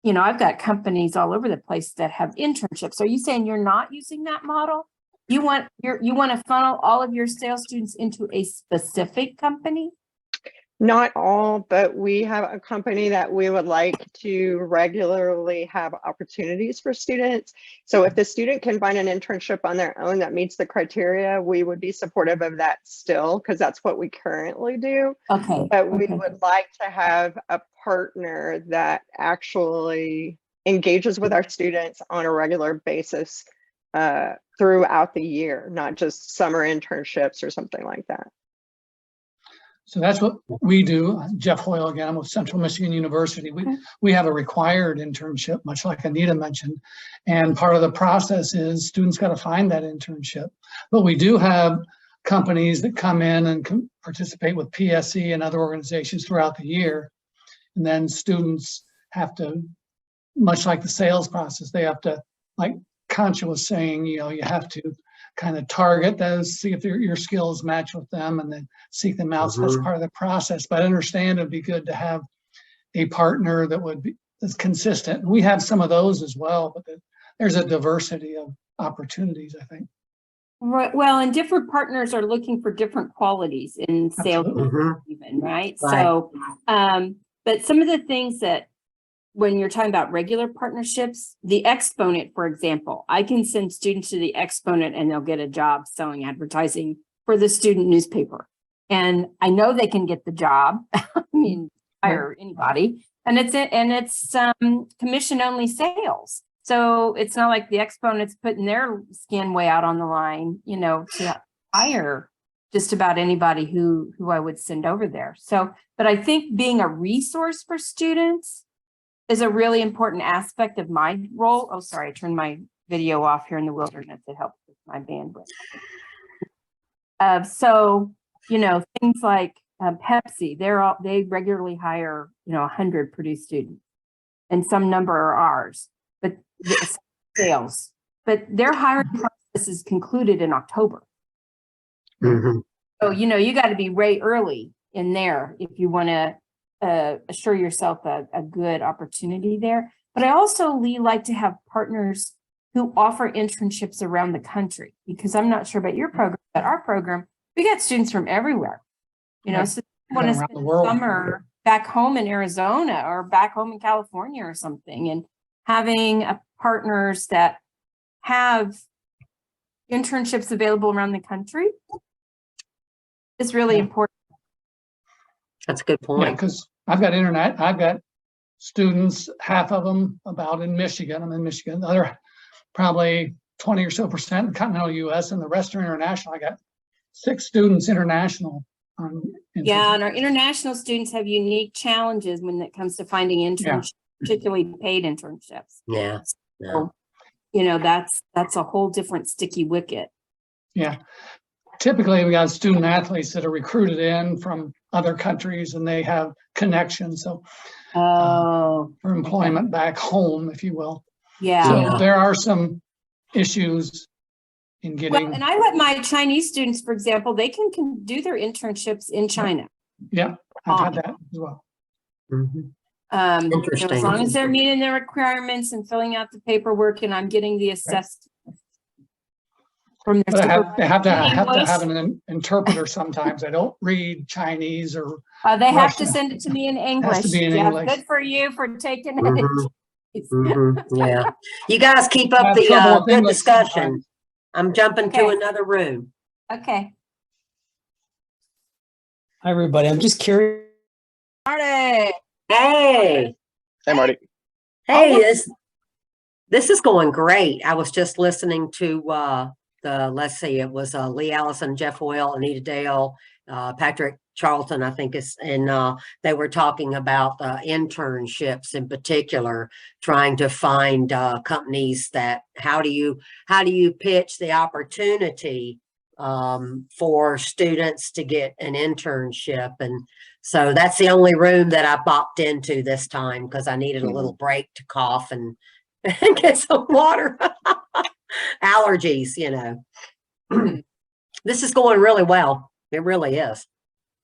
you know, I've got companies all over the place that have internships. Are you saying you're not using that model? You want to funnel all of your sales students into a specific company? Not all, but we have a company that we would like to regularly have opportunities for students. So if the student can find an internship on their own that meets the criteria, we would be supportive of that still, because that's what we currently do. Okay. But we would like to have a partner that actually engages with our students on a regular basis throughout the year, not just summer internships or something like that. So that's what we do. Jeff Hoyle again, I'm with Central Michigan University. We have a required internship, much like Anita mentioned. And part of the process is students got to find that internship. But we do have companies that come in and participate with PSE and other organizations throughout the year. And then students have to, much like the sales process, they have to, like Concha was saying, you know, you have to kind of target those, see if your skills match with them, and then seek them out. So that's part of the process. But I understand it'd be good to have a partner that would be that's consistent. We have some of those as well, but there's a diversity of opportunities, I think. Right. Well, and different partners are looking for different qualities in sales, even, right? So, but some of the things that when you're talking about regular partnerships, the Exponent, for example, I can send students to the Exponent and they'll get a job selling advertising for the student newspaper. And I know they can get the job. I mean, hire anybody. And it's commission only sales. So it's not like the Exponent's putting their skin way out on the line, you know, to hire just about anybody who I would send over there. So, but I think being a resource for students is a really important aspect of my role. Oh, sorry, I turned my video off here in the wilderness. It helps with my bandwidth. So, you know, things like Pepsi, they regularly hire, you know, 100 Purdue students, and some number are ours, but sales. But their hiring process is concluded in October. So, you know, you got to be way early in there if you want to assure yourself a good opportunity there. But I also like to have partners who offer internships around the country, because I'm not sure about your program, but our program, we got students from everywhere. You know, so they want to spend the summer back home in Arizona or back home in California or something, and having partners that have internships available around the country is really important. That's a good point. Yeah, because I've got students, half of them about in Michigan. I'm in Michigan. The other probably 20 or so % in continental US, and the rest are international. I got 6 students international. Yeah, and our international students have unique challenges when it comes to finding internships, particularly paid internships. Yeah. So, you know, that's a whole different sticky wicket. Yeah. Typically, we got student athletes that are recruited in from other countries, and they have connections. So for employment back home, if you will. Yeah. So there are some issues in getting. Well, and I let my Chinese students, for example, they can do their internships in China. Yeah, I've had that as well. Interesting. As long as they're meeting the requirements and filling out the paperwork, and I'm getting the assessed from But I have to have an interpreter sometimes. I don't read Chinese or they have Russian. to send it to me in It English. has to be in Yeah, English. good for you for taking it. Yeah. You guys keep up Have the trouble with good English discussion. sometimes. I'm jumping to Okay. another room. Okay. Hi, everybody. I'm just curious. Marty. Hey, Hey, Marty. hey, this is going great. I was just listening to let's see, it was Lee Allison, Jeff Oil, Anita Dale, Patrick Charlton, I think is, and they were talking about internships in particular, trying to find companies that how do you pitch the opportunity for students to get an internship. And so that's the only room that I popped into this time because I needed a little break to cough and get some water. Allergies, you know. This is going really well. It really is.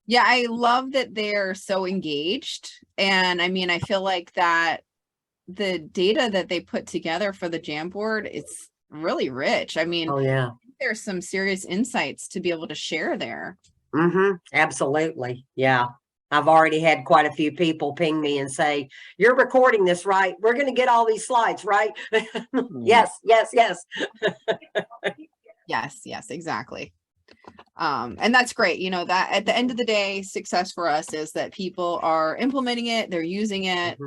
Yeah, I love that they're so engaged. And I mean, I feel like that the data that they put together for the Jamboard, it's really rich. I mean, Oh yeah. there's some serious insights to be able to share there. Absolutely. Yeah. I've already had quite a few people ping me and say, you're recording this, right? We're going to get all these slides, right? Yes, yes, yes. Yes, exactly. And that's great. You know, that at the end of the day, success for us is that people are implementing it, they're using it.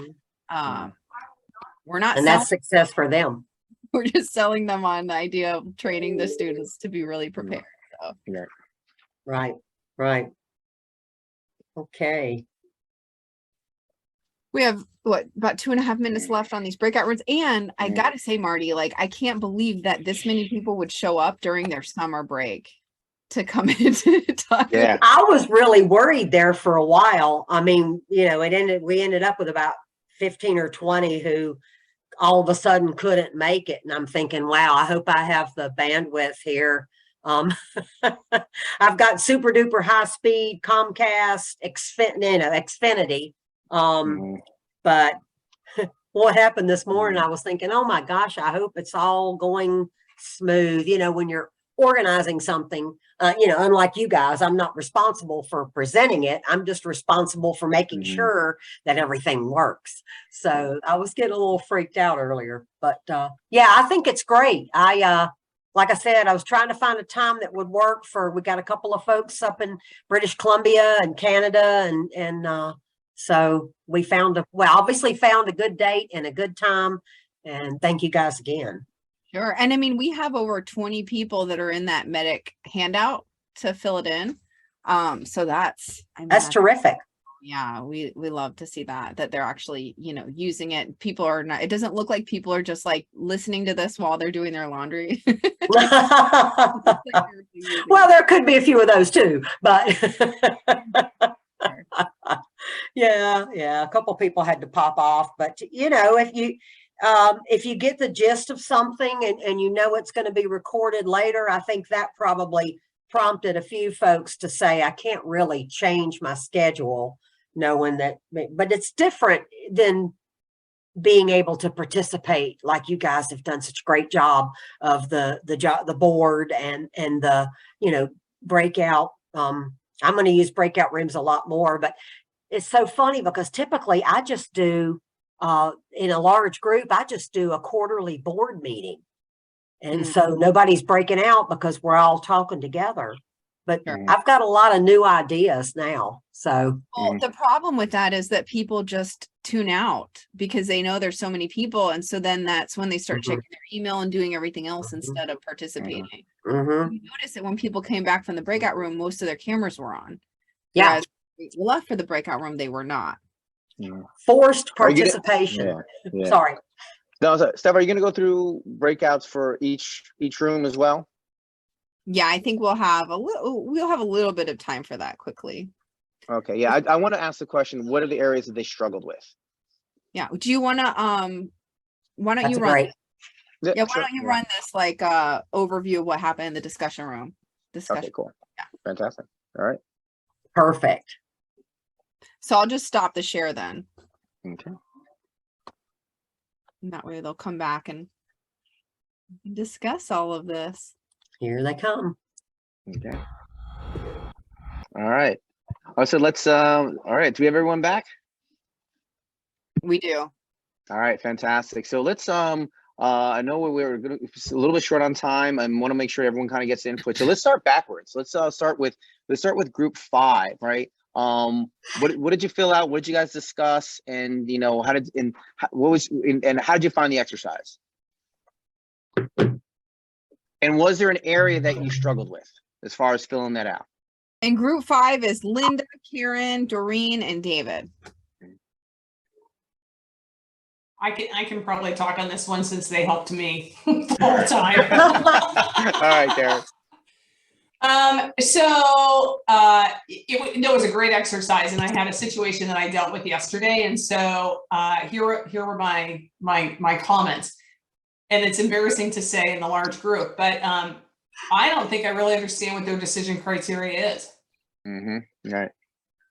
We're not, and that's success for them. We're just selling them on the idea of training the students to be really prepared. So. Right. Okay. We have what, about 2.5 minutes left on these breakout rooms. And I gotta say, Marty, like, I can't believe that this many people would show up during their summer break to come in to talk. Yeah. I was really worried there for a while. I mean, you know, we ended up with about 15 or 20 who all of a sudden couldn't make it. And I'm thinking, wow, I hope I have the bandwidth here. I've got super duper high speed Comcast, Xfinity. But what happened this morning, I was thinking, oh my gosh, I hope it's all going smooth. You know, when you're organizing something, you know, unlike you guys, I'm not responsible for presenting it. I'm just responsible for making sure that everything works. So I was getting a little freaked out earlier, but yeah, I think it's great. Like I said, I was trying to find a time that would work we got a couple of folks up in British Columbia and Canada. And so we obviously found a good date and a good time. And thank you guys again. Sure. And I mean, we have over 20 people that are in that MEDDICC handout to fill it in. So that's terrific. Yeah, we love to see that they're actually, you know, using it. People are not, it doesn't look like people are just like listening to this while they're doing their laundry. Well, there could be a few of those too, but yeah, a couple of people had to pop off, but you know, if you get the gist of something and you know it's going to be recorded later, I think that probably prompted a few folks to say, I can't really change my schedule knowing that, but it's different than being able to participate like you guys have done such a great job of the board and the, you know, breakout. I'm going to use breakout rooms a lot more, but it's so funny because typically I just do in a large group, I just do a quarterly board meeting. And so nobody's breaking out because we're all talking together. But I've got a lot of new ideas now. So the problem with that is that people just tune out because they know there's so many people. And so then that's when they start checking their email and doing everything else instead of participating. You notice that when people came back from the breakout room, most of their cameras were on. Yeah. Whereas left for the breakout room, they were not. Forced participation. Sorry. No, Steph, are you going to go through breakouts for each room as well? Yeah, I think we'll have a little bit of time for that quickly. Okay. Yeah, I want to ask the question: what are the areas that they struggled with? Yeah. Do you want to why don't you run? Yeah. Why don't you run this like overview of what happened in the discussion room? Okay. Cool. Yeah. Fantastic. All right. Perfect. So I'll just stop the share then. Okay. And that way they'll come back and discuss all of this. Here they come. Okay. All right. Oh, so let's all right. Do we have everyone back? We do. All right, fantastic. So let's I know we were a little bit short on time and want to make sure everyone kind of gets input. So let's start backwards. Let's start with group 5, right? What did you fill out? What did you guys discuss? And how did how did you find the exercise? And was there an area that you struggled with as far as filling that out? And group 5 is Linda, Karen, Doreen, and David. I can probably talk on this one since they helped me the whole time. All right, Karen. It was a great exercise, and I had a situation that I dealt with yesterday, and so here were my comments. And it's embarrassing to say in the large group, but I don't think I really understand what their decision criteria is. Mm-hmm. Right.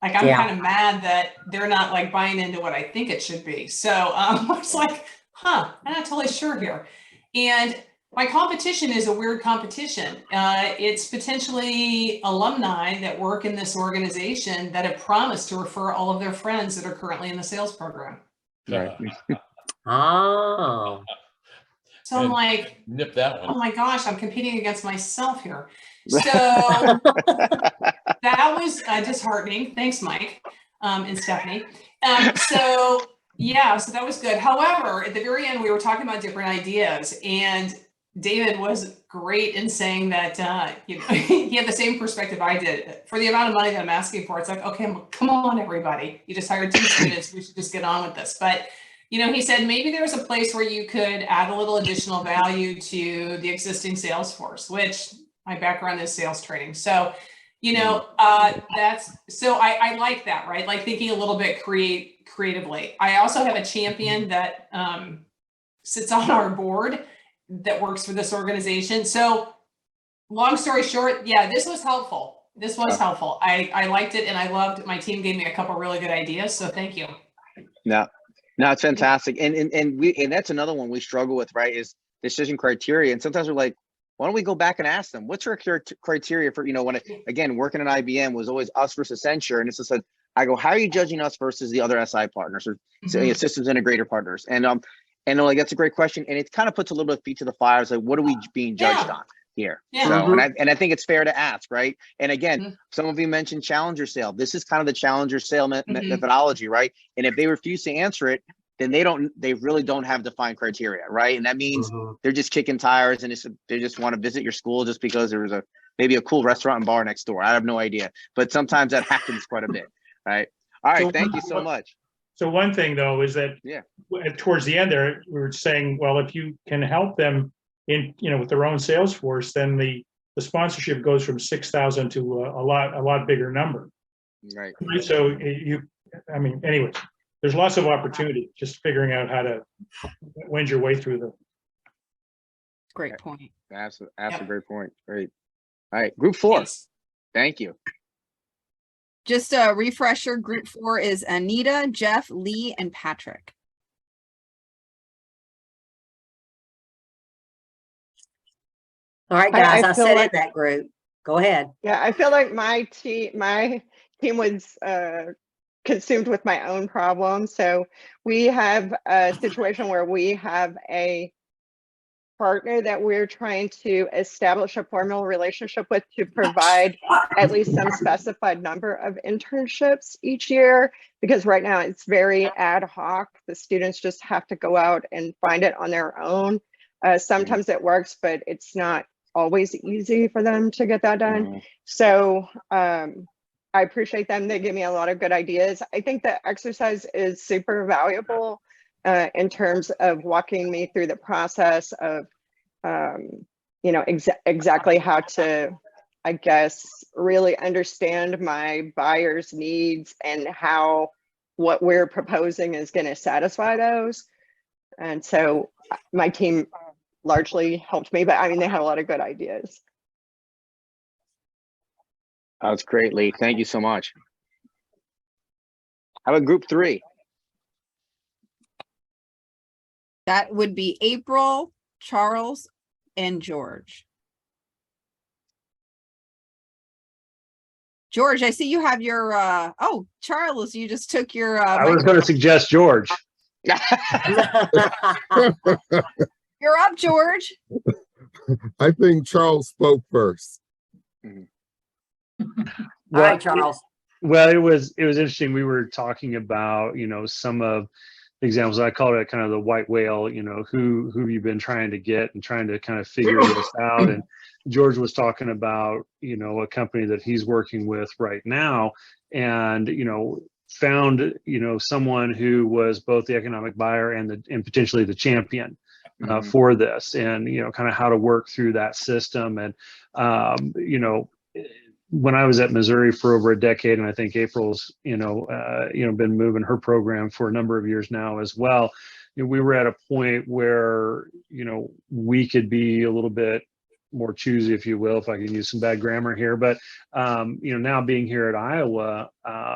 Like, I'm kind of mad that they're not like buying into what I think it should be. So I was like, I'm not totally sure here. And my competition is a weird competition. It's potentially alumni that work in this organization that have promised to refer all of their friends that are currently in the sales program. Right. Oh. So I'm like, nip that one. Oh my gosh, I'm competing against myself here. So that was disheartening. Thanks, Mike and Stephanie. So that was good. However, at the very end, we were talking about different ideas, and David was great in saying that he had the same perspective I did. For the amount of money that I'm asking for, it's like, okay, come on, everybody. You just hired 2 students. We should just get on with this. But he said maybe there's a place where you could add a little additional value to the existing sales force, which my background is sales training. So, I like that, right? Like thinking a little bit creatively. I also have a champion that sits on our board that works for this organization. So long story short, this was helpful. Helpful. I liked it, and I loved, my team gave me a couple really good ideas. So thank you. No, it's fantastic. And that's another one we struggle with, right? Is decision criteria. And sometimes we're like, why don't we go back and ask them, what's your criteria for, when working at IBM was always us versus Accenture. And it's just like, I go, how are you judging us versus the other SI partners or systems integrator partners? And like, that's a great question. And it kind of puts a little bit of feet to the fire. It's like, what are we being judged on here? So, and I think it's fair to ask, right? And again, some of you mentioned challenger sale. This is kind of the challenger sale methodology, right? And if they refuse to answer it, then they really don't have defined criteria, right? And that means they're just kicking tires and they just want to visit your school just because there was maybe a cool restaurant and bar next door. I have no idea, but sometimes that happens quite a bit, right? All right, thank you so much. So one thing though is that towards the end there, we were saying, well, if you can help them in with their own sales force, then the sponsorship goes from 6,000 to a lot bigger number. Right. So anyway. There's lots of opportunity, just figuring out how to wend your way through them. Great point. That's a great point. Great. All right, group 4. Thanks. Thank you. Just a refresher, group 4 is Anita, Jeff, Lee, and Patrick. All right, guys, I sit in that group. Go ahead. Yeah, I feel like my team was consumed with my own problems. So we have a situation where we have a partner that we're trying to establish a formal relationship with to provide at least some specified number of internships each year, because right now it's very ad hoc. The students just have to go out and find it on their own. Sometimes it works, but it's not always easy for them to get that done. So I appreciate them. They give me a lot of good ideas. I think the exercise is super valuable in terms of walking me through the process of, exactly how to, I guess, really understand my buyer's needs and how what we're proposing is going to satisfy those. And so my team largely helped me, but they had a lot of good ideas. That's great, Lee. Thank you so much. How about group 3? That would be April, Charles, and George. George, I see you have your, Charles, you just took your. I was going to suggest George. You're up, George. I think Charles spoke first. All right, Charles. Well, it was interesting. We were talking about, some of the examples. I called it kind of the white whale, who you've been trying to get and trying to kind of figure this out. And George was talking about, a company that he's working with right now, and, found, someone who was both the economic buyer and potentially the champion for this, and, kind of how to work through that system. And, when I was at Missouri for over a decade, and I think April's, been moving her program for a number of years now as well, we were at a point where, we could be a little bit more choosy, if you will, if I can use some bad grammar here. But, now being here at Iowa,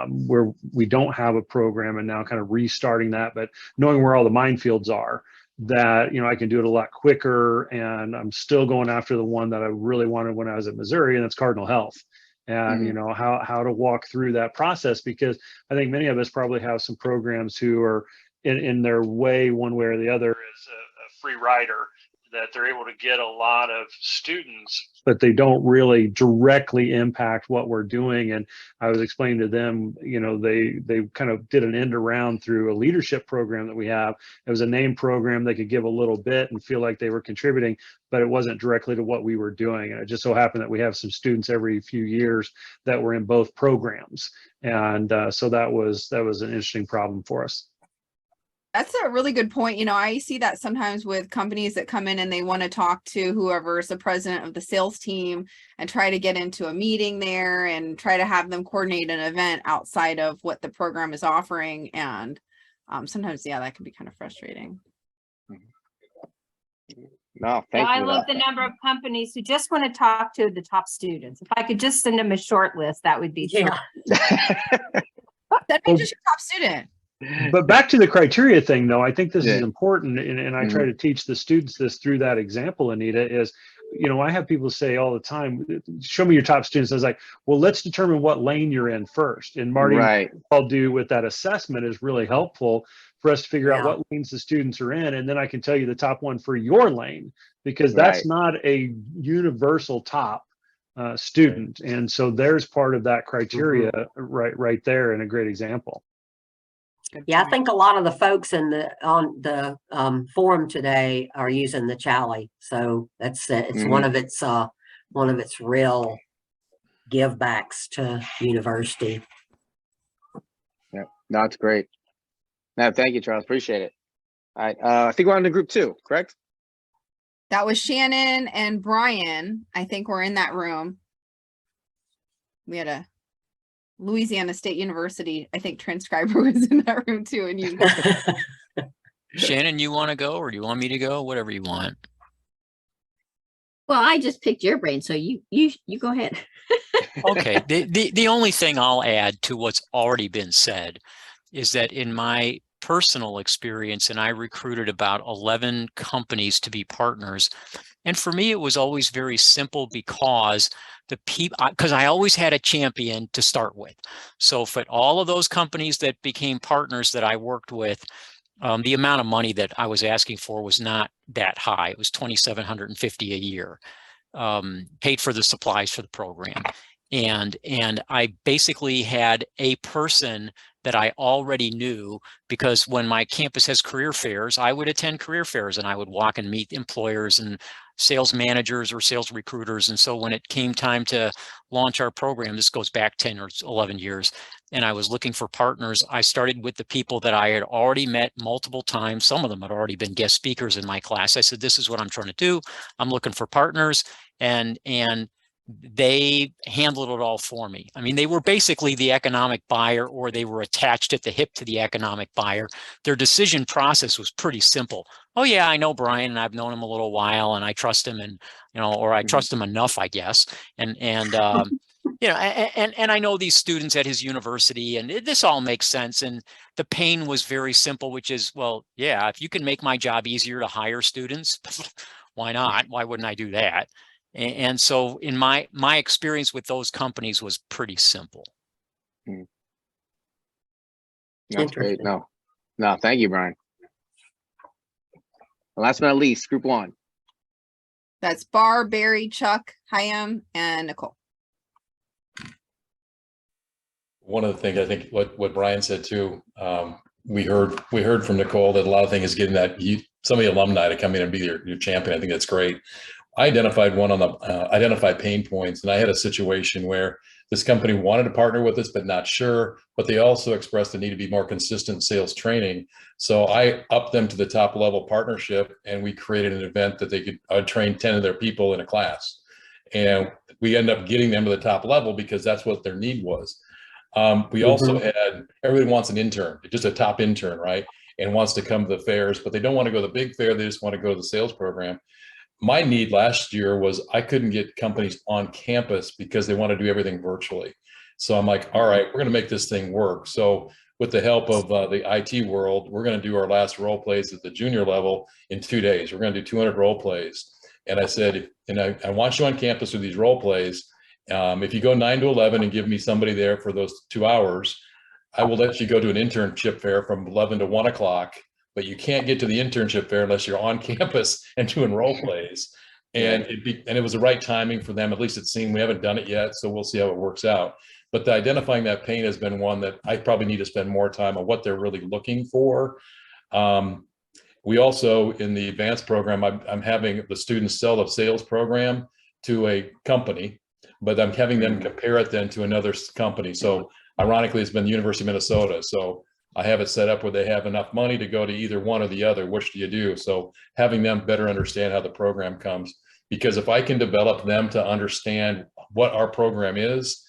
where we don't have a program, and now kind of restarting that, but knowing where all the minefields are, that, I can do it a lot quicker. And I'm still going after the one that I really wanted when I was at Missouri, and that's Cardinal Health. And, how to walk through that process, because I think many of us probably have some programs who are in their way, one way or the other, is a free rider, that they're able to get a lot of students, but they don't really directly impact what we're doing. And I was explaining to them, they kind of did an end around through a leadership program that we have. It was a name program. They could give a little bit and feel like they were contributing, but it wasn't directly to what we were doing. And it just so happened that we have some students every few years that were in both programs. And so that was an interesting problem for us. That's a really good point. I see that sometimes with companies that come in and they want to talk to whoever is the president of the sales team and try to get into a meeting there and try to have them coordinate an event outside of what the program is offering. And sometimes, that can be kind of frustrating. No, thank you. I love the number of companies who just want to talk to the top students. If I could just send them a short list, that would be That means just your top student. But back to the criteria thing, though, I think this is important, and I try to teach the students this through that example, Anita, is, I have people say all the time, show me your top students. I was like, well, let's determine what lane you're in first. And Marty, what I'll do with that assessment is really helpful for us to figure out what lanes the students are in. And then I can tell you the top one for your lane, because that's not a universal top student. And so there's part of that criteria right there, and a great example. Yeah, I think a lot of the folks on the forum today are using the Chally, so that's it's one of its real give backs to university. Yeah, no, it's great. No, thank you, Charles. Appreciate it. All right, I think we're on to group 2, correct? That was Shannon and Brian. I think we're in that room. We had a Louisiana State University, I think, transcriber was in that room too. And you Shannon, you want to go, or do you want me to go? Whatever you want. Well, I just picked your brain, so you go ahead. Okay. The only thing I'll add to what's already been said is that in my personal experience, and I recruited about 11 companies to be partners. And for me, it was always very simple, because because I always had a champion to start with. So for all of those companies that became partners that I worked with, the amount of money that I was asking for was not that high. It was $2,750 a year, paid for the supplies for the program. And I basically had a person that I already knew, because when my campus has career fairs, I would attend career fairs and I would walk and meet employers and sales managers or sales recruiters. And so when it came time to launch our program, this goes back 10 or 11 years, and I was looking for partners, I started with the people that I had already met multiple times. Some of them had already been guest speakers in my class. I said, this is what I'm trying to do. I'm looking for partners. And they handled it all for me. I mean, they were basically the economic buyer, or they were attached at the hip to the economic buyer. Their decision process was pretty simple. Oh yeah, I know Brian, and I've known him a little while, and I trust him, and or I trust him enough, I guess. And and I know these students at his university, and this all makes sense. And the pain was very simple, which is, well, yeah, if you can make my job easier to hire students, why not? Why wouldn't I do that? And so in my experience with those companies was pretty simple. That's great. No, thank you, Brian. And last but not least, group one. That's Bar, Barry, Chuck, Hyam, and Nicole. One of the things I think what Brian said too, we heard from Nicole that a lot of things is getting some of the alumni to come in and be your champion. I think that's great. I identified one on the identified pain points, and I had a situation where this company wanted to partner with us, but not sure. But they also expressed the need to be more consistent sales training. So I upped them to the top level partnership, and we created an event that they could train 10 of their people in a class, and we end up getting them to the top level because that's what their need was. We also had, everybody wants an intern, just a top intern, right? And wants to come to the fairs, but they don't want to go to the big fair. They just want to go to the sales program. My need last year was I couldn't get companies on campus because they want to do everything virtually. So I'm like, all right, we're going to make this thing work. So with the help of the IT world, we're going to do our last role plays at the junior level in 2 days. We're going to do 200 role plays. And I said, and I want you on campus with these role plays. If you go 9 to 11 and give me somebody there for those 2 hours, I will let you go to an internship fair from 11 to 1 o'clock, but you can't get to the internship fair unless you're on campus and doing role plays. And it was the right timing for them. At least it seemed. We haven't done it yet, so we'll see how it works out. But identifying that pain has been one that I probably need to spend more time on what they're really looking for. We also, in the advanced program, I'm having the students sell a sales program to a company, but I'm having them compare it then to another company. So ironically, it's been the University of Minnesota. So I have it set up where they have enough money to go to either one or the other. Which do you do? So having them better understand how the program comes, because if I can develop them to understand what our program is,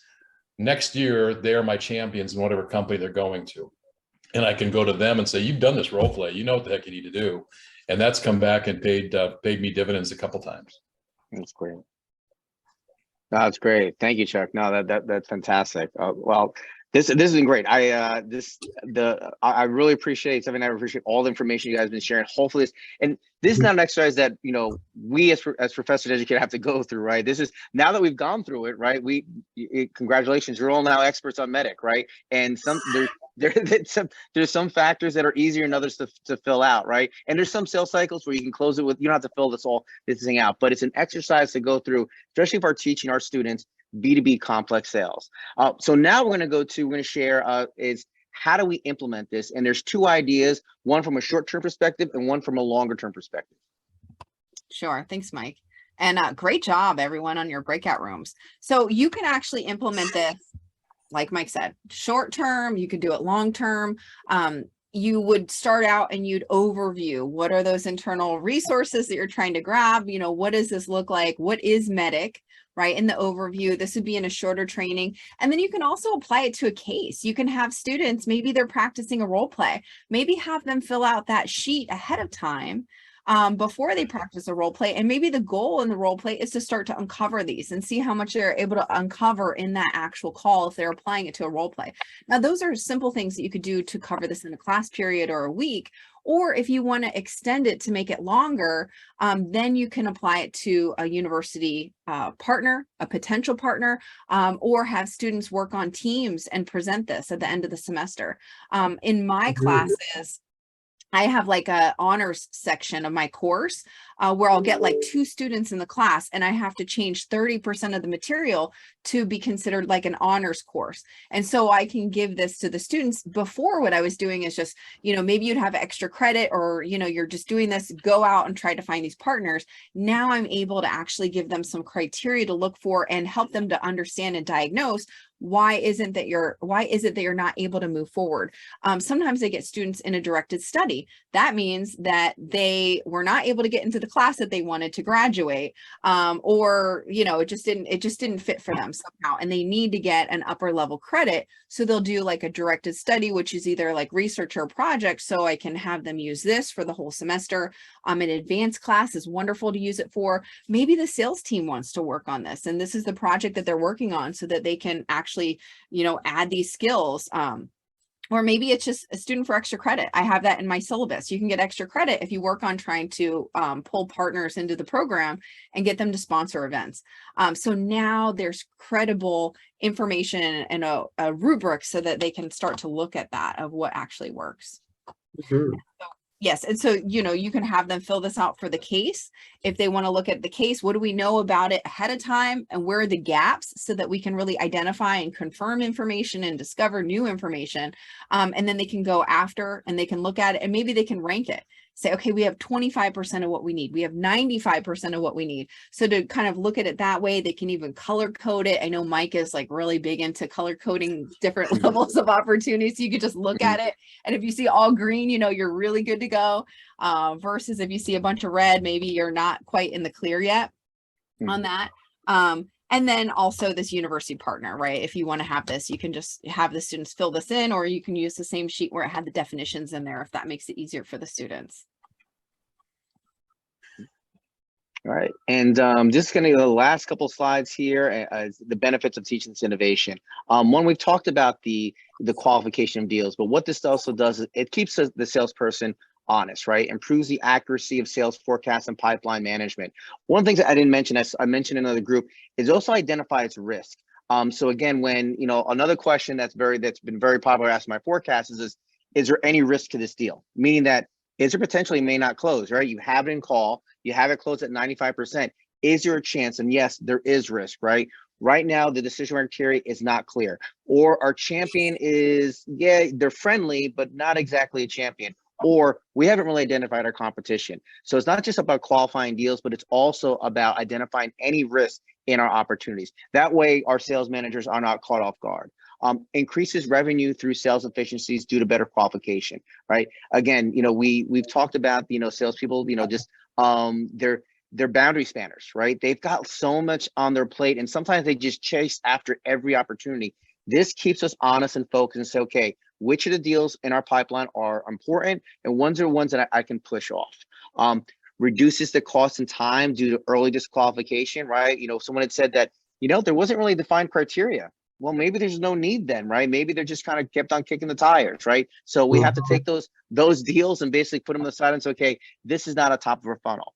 next year, they're my champions in whatever company they're going to. And I can go to them and say, you've done this role play, you know what the heck you need to do. And that's come back and paid me dividends a couple times. That's great. That's great. Thank you, Chuck. No, that's fantastic. Well, this has been great. I really appreciate, Stefanie, I appreciate all the information you guys have been sharing. Hopefully this is not an exercise that, we as professors educators have to go through, right? This is, now that we've gone through it, right? Congratulations, you're all now experts on MEDDICC, right? And there's some factors that are easier than others to fill out, right? And there's some sales cycles where you can close it with, you don't have to fill this thing out, but it's an exercise to go through, especially if we're teaching our students B2B complex sales. So now we're going to share is how do we implement this? And there's 2 ideas, one from a short-term perspective and one from a longer-term perspective. Sure. Thanks, Mike. And great job, everyone, on your breakout rooms. So you can actually implement this, like Mike said, short-term, you could do it long-term. You would start out and you'd overview what are those internal resources that you're trying to grab. What does this look like? What is MEDDICC? Right, in the overview, this would be in a shorter training. And then you can also apply it to a case. You can have students, maybe they're practicing a role play, maybe have them fill out that sheet ahead of time before they practice a role play. And maybe the goal in the role play is to start to uncover these and see how much they're able to uncover in that actual call if they're applying it to a role play. Now, those are simple things that you could do to cover this in a class period or a week. Or if you want to extend it to make it longer, then you can apply it to a university partner, a potential partner, or have students work on teams and present this at the end of the semester. In my classes, I have like a honors section of my course where I'll get like 2 students in the class and I have to change 30% of the material to be considered like an honors course. And so I can give this to the students. Before, what I was doing is just, maybe you'd have extra credit or, you're just doing this, go out and try to find these partners. Now I'm able to actually give them some criteria to look for and help them to understand and diagnose why is it that you're not able to move forward. Sometimes they get students in a directed study. That means that they were not able to get into the class that they wanted to graduate, or it just didn't fit for them somehow, and they need to get an upper level credit. So they'll do like a directed study, which is either like research or project. So I can have them use this for the whole semester. An advanced class is wonderful to use it for. Maybe the sales team wants to work on this, and this is the project that they're working on, so that they can actually add these skills. Or maybe it's just a student for extra credit. I have that in my syllabus. You can get extra credit if you work on trying to pull partners into the program and get them to sponsor events. So now there's credible information and a rubric so that they can start to look at that of what actually works. So Yes. And so, you can have them fill this out for the case. If they want to look at the case, what do we know about it ahead of time, and where are the gaps, so that we can really identify and confirm information and discover new information. And then they can go after and they can look at it, and maybe they can rank it. Say, okay, we have 25% of what we need. We have 95% of what we need. So to kind of look at it that way, they can even color code it. I know Mike is like really big into color coding different levels of opportunities. So you could just look at it. And if you see all green, you're really good to go. Versus if you see a bunch of red, maybe you're not quite in the clear yet on that. And then also this university partner, right? If you want to have this, you can just have the students fill this in, or you can use the same sheet where it had the definitions in there, if that makes it easier for the students. All right, and just going to the last couple slides here, the benefits of teaching this innovation. One, we've talked about the qualification of deals, but what this also does is it keeps the salesperson honest, right? Improves the accuracy of sales forecast and pipeline management. One of the things that I didn't mention, as I mentioned in another group, is also identify its risk. So again, when, another question that's been very popular asked in my forecast is there any risk to this deal? Meaning that, is there potentially may not close, right? You have it in call, you have it closed at 95%. Is there a chance? And yes, there is risk, right? Right now, the decision criteria is not clear. Or our champion is, yeah, they're friendly, but not exactly a champion. Or we haven't really identified our competition. So it's not just about qualifying deals, but it's also about identifying any risk in our opportunities. That way, our sales managers are not caught off guard. Increases revenue through sales efficiencies due to better qualification, right? Again, we've talked about, salespeople, just they're boundary spanners, right? They've got so much on their plate, and sometimes they just chase after every opportunity. This keeps us honest and focused and say, okay, which of the deals in our pipeline are important, and ones are ones that I can push off. Reduces the cost and time due to early disqualification, right? Someone had said that, there wasn't really defined criteria. Well, maybe there's no need then, right? Maybe they're just kind of kept on kicking the tires, right? So we have to take those deals and basically put them aside and say, okay, this is not a top of our funnel.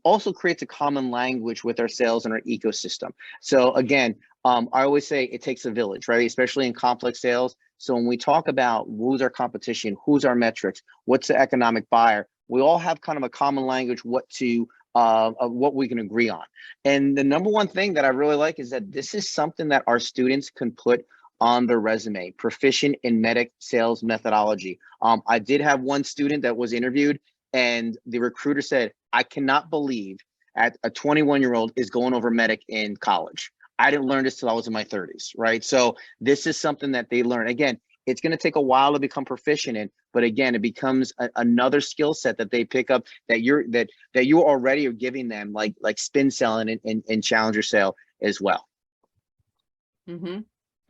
Also creates a common language with our sales and our ecosystem. So again, I always say it takes a village, right? Especially in complex sales. So when we talk about who's our competition, who's our metrics, what's the economic buyer, we all have kind of a common language, what we can agree on. And the number one thing that I really like is that this is something that our students can put on their resume, proficient in MEDDICC sales methodology. I did have one student that was interviewed, and the recruiter said, I cannot believe a 21-year-old is going over MEDDICC in college. I didn't learn this till I was in my 30s, right? So this is something that they learn. Again, it's going to take a while to become proficient in, but again, it becomes another skill set that they pick up that you already are giving them, like spin selling and challenger sale as well. Mm-hmm.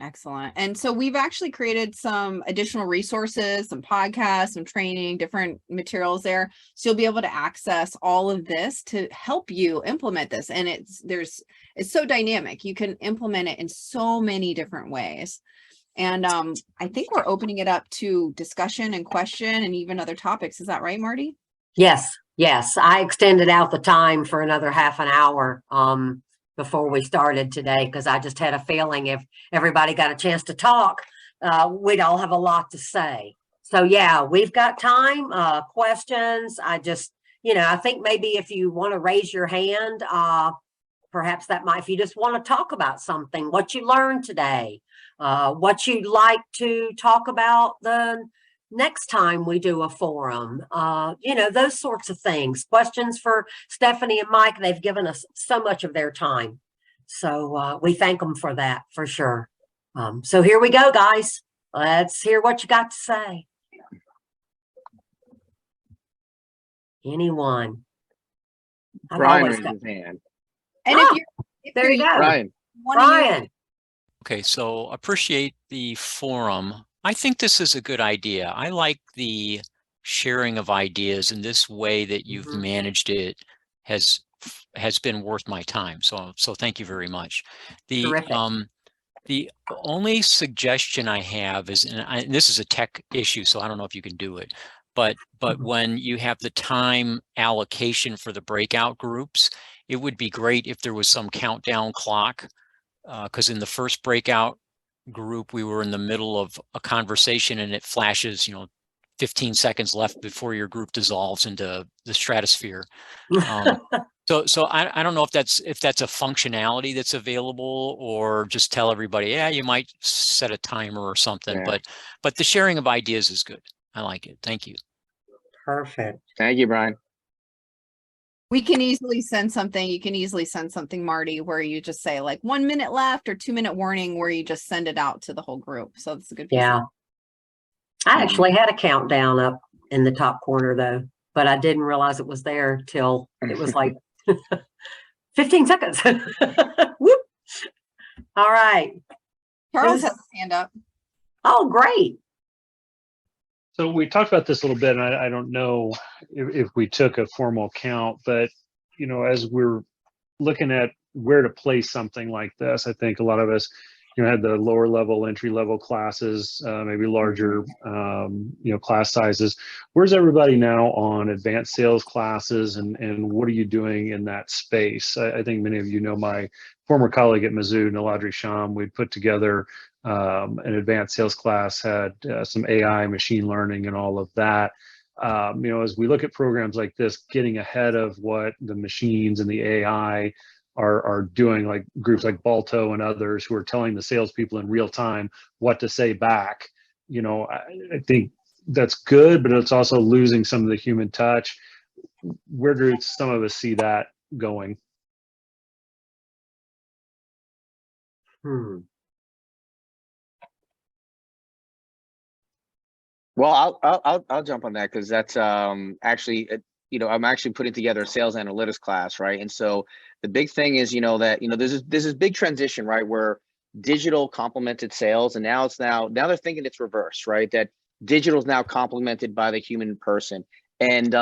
Excellent. And so we've actually created some additional resources, some podcasts, some training, different materials there. So you'll be able to access all of this to help you implement this. And it's so dynamic. You can implement it in so many different ways. And I think we're opening it up to discussion and question and even other topics. Is that right, Marty? Yes. I extended out the time for another half an hour before we started today, because I just had a feeling if everybody got a chance to talk, we'd all have a lot to say. So yeah, we've got time, questions. I think maybe if you want to raise your hand, perhaps that might, if you just want to talk about something, what you learned today, what you'd like to talk about the next time we do a forum, those sorts of things. Questions for Stefanie and Mike. They've given us so much of their time. So we thank them for that, for sure. So here we go, guys. Let's hear what you got to say. Anyone? Brian raised his hand. And there you go. Brian. Okay, so appreciate the forum. I think this is a good idea. I like the sharing of ideas, and this way that you've managed it has been worth my time. So thank you very much. The only suggestion I have is, and this is a tech issue, so I don't know if you can do it, but when you have the time allocation for the breakout groups, it would be great if there was some countdown clock, because in the first breakout group, we were in the middle of a conversation and it flashes, 15 seconds left before your group dissolves into the stratosphere. So I don't know if that's a functionality that's available, or just tell everybody, yeah, you might set a timer or something, but the sharing of ideas is good. I like it. Thank you. Perfect. Thank you, Brian. We can easily send something. You can easily send something, Marty, where you just say like 1 minute left or 2 minute warning, where you just send it out to the whole group. So that's a good piece. Yeah. I actually had a countdown up in the top corner though, but I didn't realize it was there till it was like 15 seconds. Whoop. All right. Charles has a hand up. Oh, great. So we talked about this a little bit, and I don't know if we took a formal count, but you know, as we're looking at where to place something like this, I think a lot of us, you know, had the lower level, entry level classes, maybe larger, you know, class sizes. Where's everybody now on advanced sales classes, and what are you doing in that space? I think many of you know my former colleague at Mizzou, Naladri Sham. We put together an advanced sales class, had some AI, machine learning, and all of that. You know, as we look at programs like this, getting ahead of what the machines and the AI are doing, like groups like Balto and others who are telling the salespeople in real time what to say back. You know, I think that's good, but it's also losing some of the human touch. Where do some of us see that going? Well, I'll jump on that, because that's actually, you know, I'm actually putting together a sales analytics class, right? And so the big thing is, you know, that, you know, there's this big transition, right, where digital complemented sales, and now they're thinking it's reversed, right? That digital is now complemented by the human person. And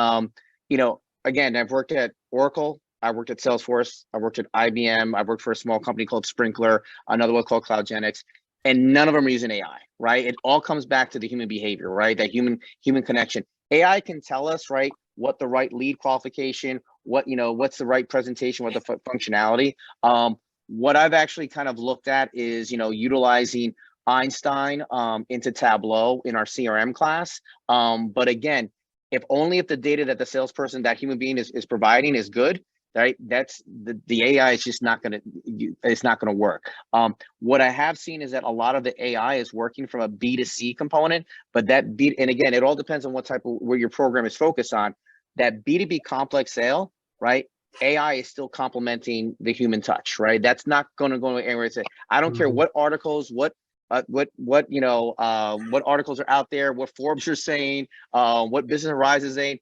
you know, again, I've worked at Oracle, I worked at Salesforce, I worked at IBM, I worked for a small company called Sprinkler, another one called CloudGenix, and none of them are using AI, right? It all comes back to the human behavior, right? That human connection. AI can tell us, right, what the right lead qualification, what, you know, what's the right presentation, what the functionality. What I've actually kind of looked at is, you know, utilizing Einstein into Tableau in our CRM class. But again, if the data that the salesperson, that human being is providing is good, right? That's the AI is just not gonna, it's not gonna work. What I have seen is that a lot of the AI is working from a B2C component, but and again, it all depends on what type of, where your program is focused on. That B2B complex sale, right? AI is still complementing the human touch, right? That's not gonna go anywhere. I don't care what articles, what you know, what articles are out there, what Forbes are saying, what Business Horizon is saying.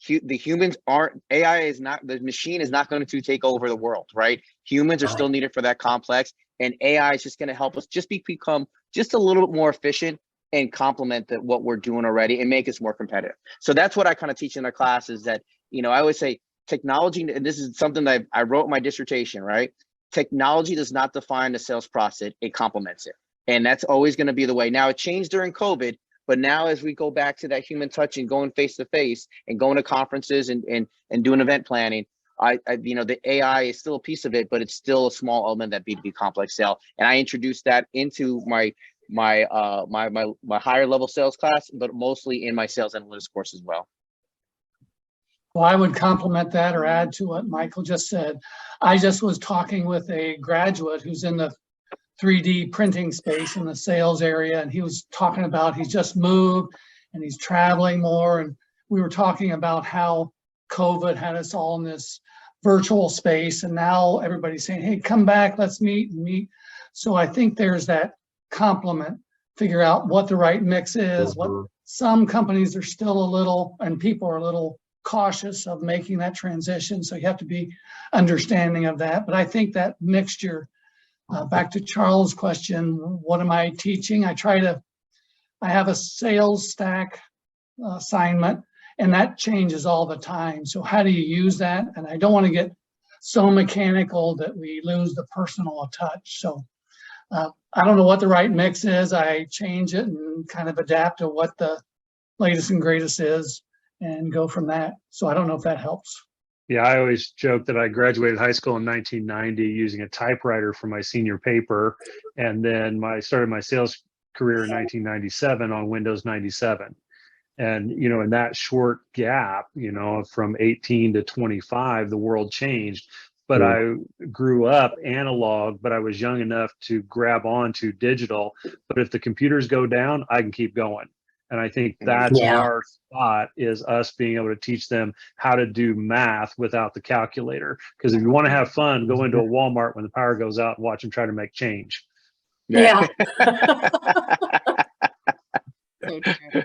The humans aren't, AI is not, the machine is not going to take over the world, right? Humans are still needed for that complex, and AI is just going to help us just become just a little bit more efficient and complement what we're doing already and make us more competitive. So that's what I kind of teach in our classes, that, you know, I always say technology, and this is something that I wrote in my dissertation, right? Technology does not define the sales process, it complements it. And that's always going to be the way. Now, it changed during COVID, but now as we go back to that human touch and going face to face and going to conferences and doing event planning, I you know, the AI is still a piece of it, but it's still a small element of that B2B complex sale. And I introduced that into my higher level sales class, but mostly in my sales analytics course as well. Well, I would complement that or add to what Michael just said. I just was talking with a graduate who's in the 3D printing space in the sales area, and he was talking about he's just moved and he's traveling more, and we were talking about how COVID had us all in this virtual space, and now everybody's saying, hey, come back, let's meet. So I think there's that complement, figure out what the right mix is. What some companies are still a little, and people are a little cautious of making that transition, so you have to be understanding of that. But I think that mixture, back to Charles' question, what am I teaching? I have a sales stack assignment, and that changes all the time. So how do you use that? And I don't want to get so mechanical that we lose the personal touch. So I don't know what the right mix is. I change it and kind of adapt to what the latest and greatest is and go from that. So I don't know if that helps. Yeah, I always joke that I graduated high school in 1990 using a typewriter for my senior paper, and then I started my sales career in 1997 on Windows 97. And, you know, in that short gap, you know, from 18 to 25, the world changed. But I grew up analog, but I was young enough to grab on to digital. But if the computers go down, I can keep going. And I think that's our spot, is us being able to teach them how to do math without the calculator. Because if you want to have fun, go into a Walmart when the power goes out and watch them try to make change. Yeah. So true.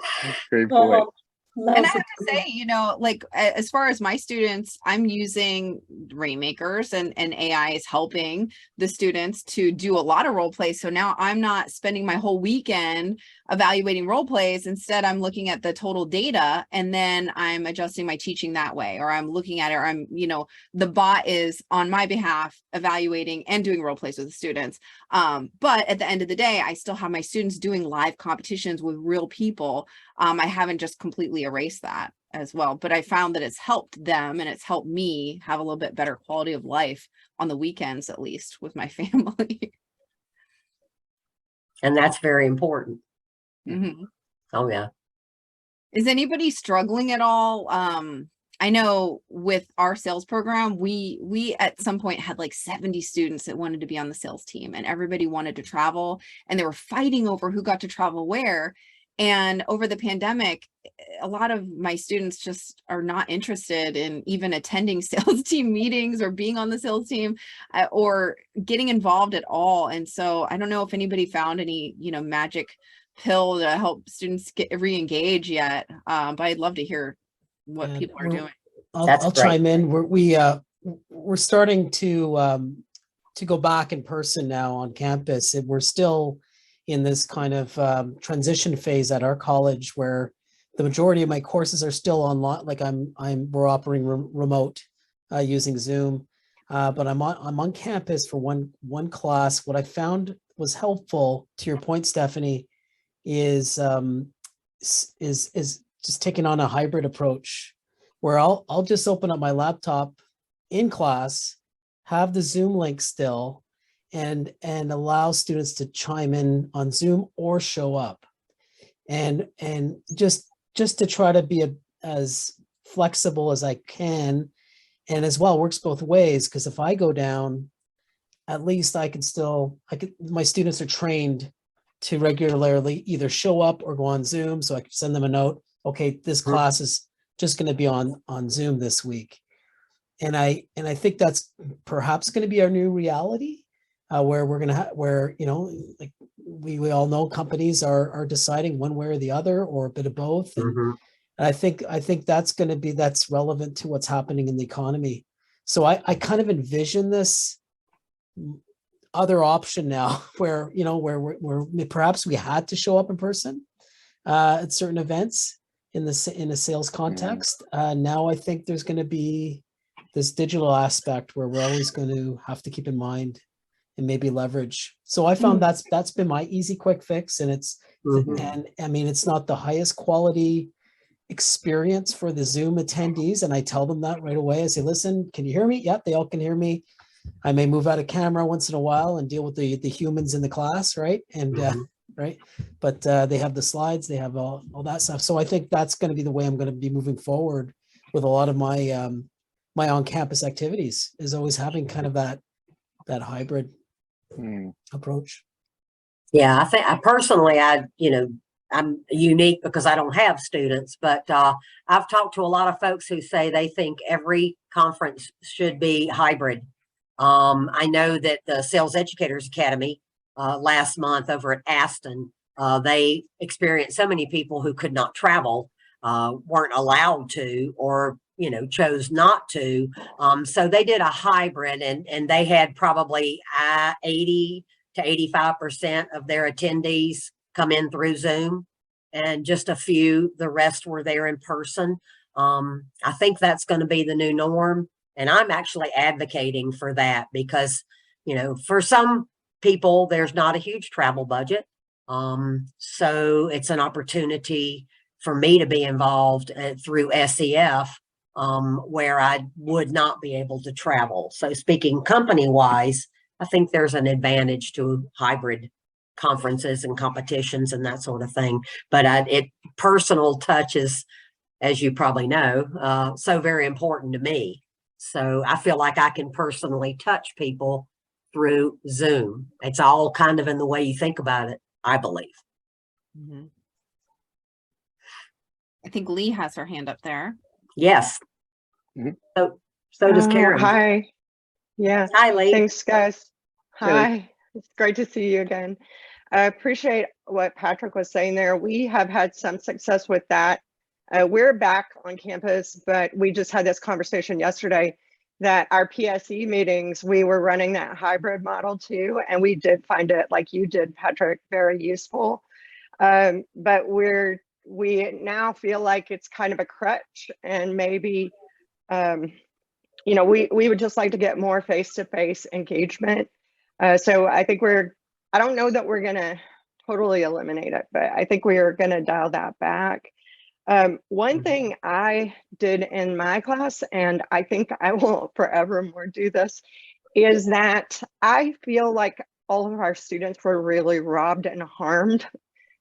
Great point. And I have to say, you know, like as far as my students, I'm using Rainmakers and AI is helping the students to do a lot of role plays. So now I'm not spending my whole weekend evaluating role plays. Instead, I'm looking at the total data and then I'm adjusting my teaching that way, or I'm looking at it, or I'm, you know, the bot is on my behalf evaluating and doing role plays with the students. But at the end of the day, I still have my students doing live competitions with real people. I haven't just completely erased that as well, but I found that it's helped them and it's helped me have a little bit better quality of life on the weekends, at least with my family. And that's very important. Mm-hmm. Oh yeah. Is anybody struggling at all? I know with our sales program, we at some point had like 70 students that wanted to be on the sales team, and everybody wanted to travel, and they were fighting over who got to travel where. And over the pandemic, a lot of my students just are not interested in even attending sales team meetings or being on the sales team or getting involved at all. And so I don't know if anybody found any, you know, magic pill to help students get re-engage yet. But I'd love to hear what people are doing. I'll chime in. We're starting to go back in person now on campus, and we're still in this kind of transition phase at our college where the majority of my courses are still online. Like we're operating remote using Zoom, but I'm on campus for one class. What I found was helpful, to your point, Stefanie, is just taking on a hybrid approach where I'll just open up my laptop in class, have the Zoom link still, and allow students to chime in on Zoom or show up, and just to try to be as flexible as I can, and as well works both ways, because if I go down, at least my students are trained to regularly either show up or go on Zoom, so I can send them a note. Okay, this class is just going to be on Zoom this week, and I think that's perhaps going to be our new reality. Where we're gonna where, you know, like we all know companies are deciding one way or the other, or a bit of both. And I think that's relevant to what's happening in the economy. So I kind of envision this other option now, where, you know, where perhaps we had to show up in person at certain events in a sales context. Now I think there's going to be this digital aspect where we're always going to have to keep in mind and maybe leverage. So I found that's been my easy quick fix, and and I mean, it's not the highest quality experience for the Zoom attendees, and I tell them that right away. I say, listen, can you hear me? Yep, they all can hear me. I may move out of camera once in a while and deal with the humans in the class, right? And right, but they have the slides, they have all that stuff. So I think that's going to be the way I'm going to be moving forward with a lot of my my on-campus activities, is always having kind of that hybrid approach. Yeah, I think personally, you know, I'm unique because I don't have students, but I've talked to a lot of folks who say they think every conference should be hybrid. I know that the Sales Educators Academy last month over at Aston, they experienced so many people who could not travel, weren't allowed to, or, you know, chose not to. So they did a hybrid, and they had probably 80 to 85% of their attendees come in through Zoom, and just a few, the rest were there in person. I think that's going to be the new norm. And I'm actually advocating for that because, you know, for some people, there's not a huge travel budget. So it's an opportunity for me to be involved through SEF, where I would not be able to travel. So speaking company wise, I think there's an advantage to hybrid conferences and competitions and that sort of thing. But personal touch is, as you probably know, so very important to me. So I feel like I can personally touch people through Zoom. It's all kind of in the way you think about it, I believe. Mhm. I think Lee has her hand up there. Yes. So does Karen. Hi. Yeah. Hi, Lee. Thanks, guys. Hey, Lee. Hi. It's great to see you again. I appreciate what Patrick was saying there. We have had some success with that. We're back on campus, but we just had this conversation yesterday that our PSE meetings, we were running that hybrid model too. And we did find it, like you did, Patrick, very useful. But we now feel like it's kind of a crutch, and maybe, you know, we would just like to get more face-to-face engagement. So I think I don't know that we're gonna totally eliminate it, but I think we are gonna dial that back. One thing I did in my class, and I think I will forevermore do this, is that I feel like all of our students were really robbed and harmed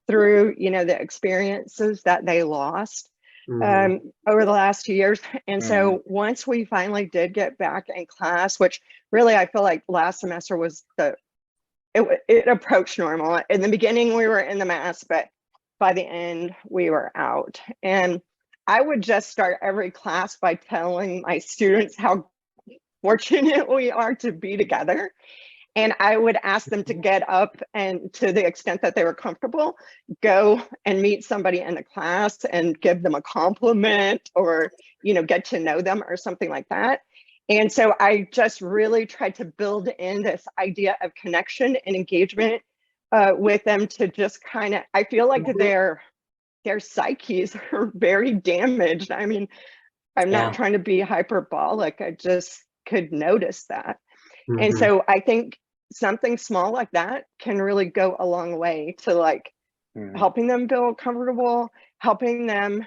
through, you know, the experiences that they lost over the last 2 years. And so once we finally did get back in class, which really I feel like last semester was it approached normal. In the beginning, we were in the mask, but by the end, we were out. And I would just start every class by telling my students how fortunate we are to be together. And I would ask them to get up and, to the extent that they were comfortable, go and meet somebody in the class and give them a compliment, or, you know, get to know them or something like that. And so I just really tried to build in this idea of connection and engagement with them, to just kind of, I feel like their psyches are very damaged. I mean, I'm not trying to be hyperbolic. I just could notice that. And so I think something small like that can really go a long way to like helping them feel comfortable, helping them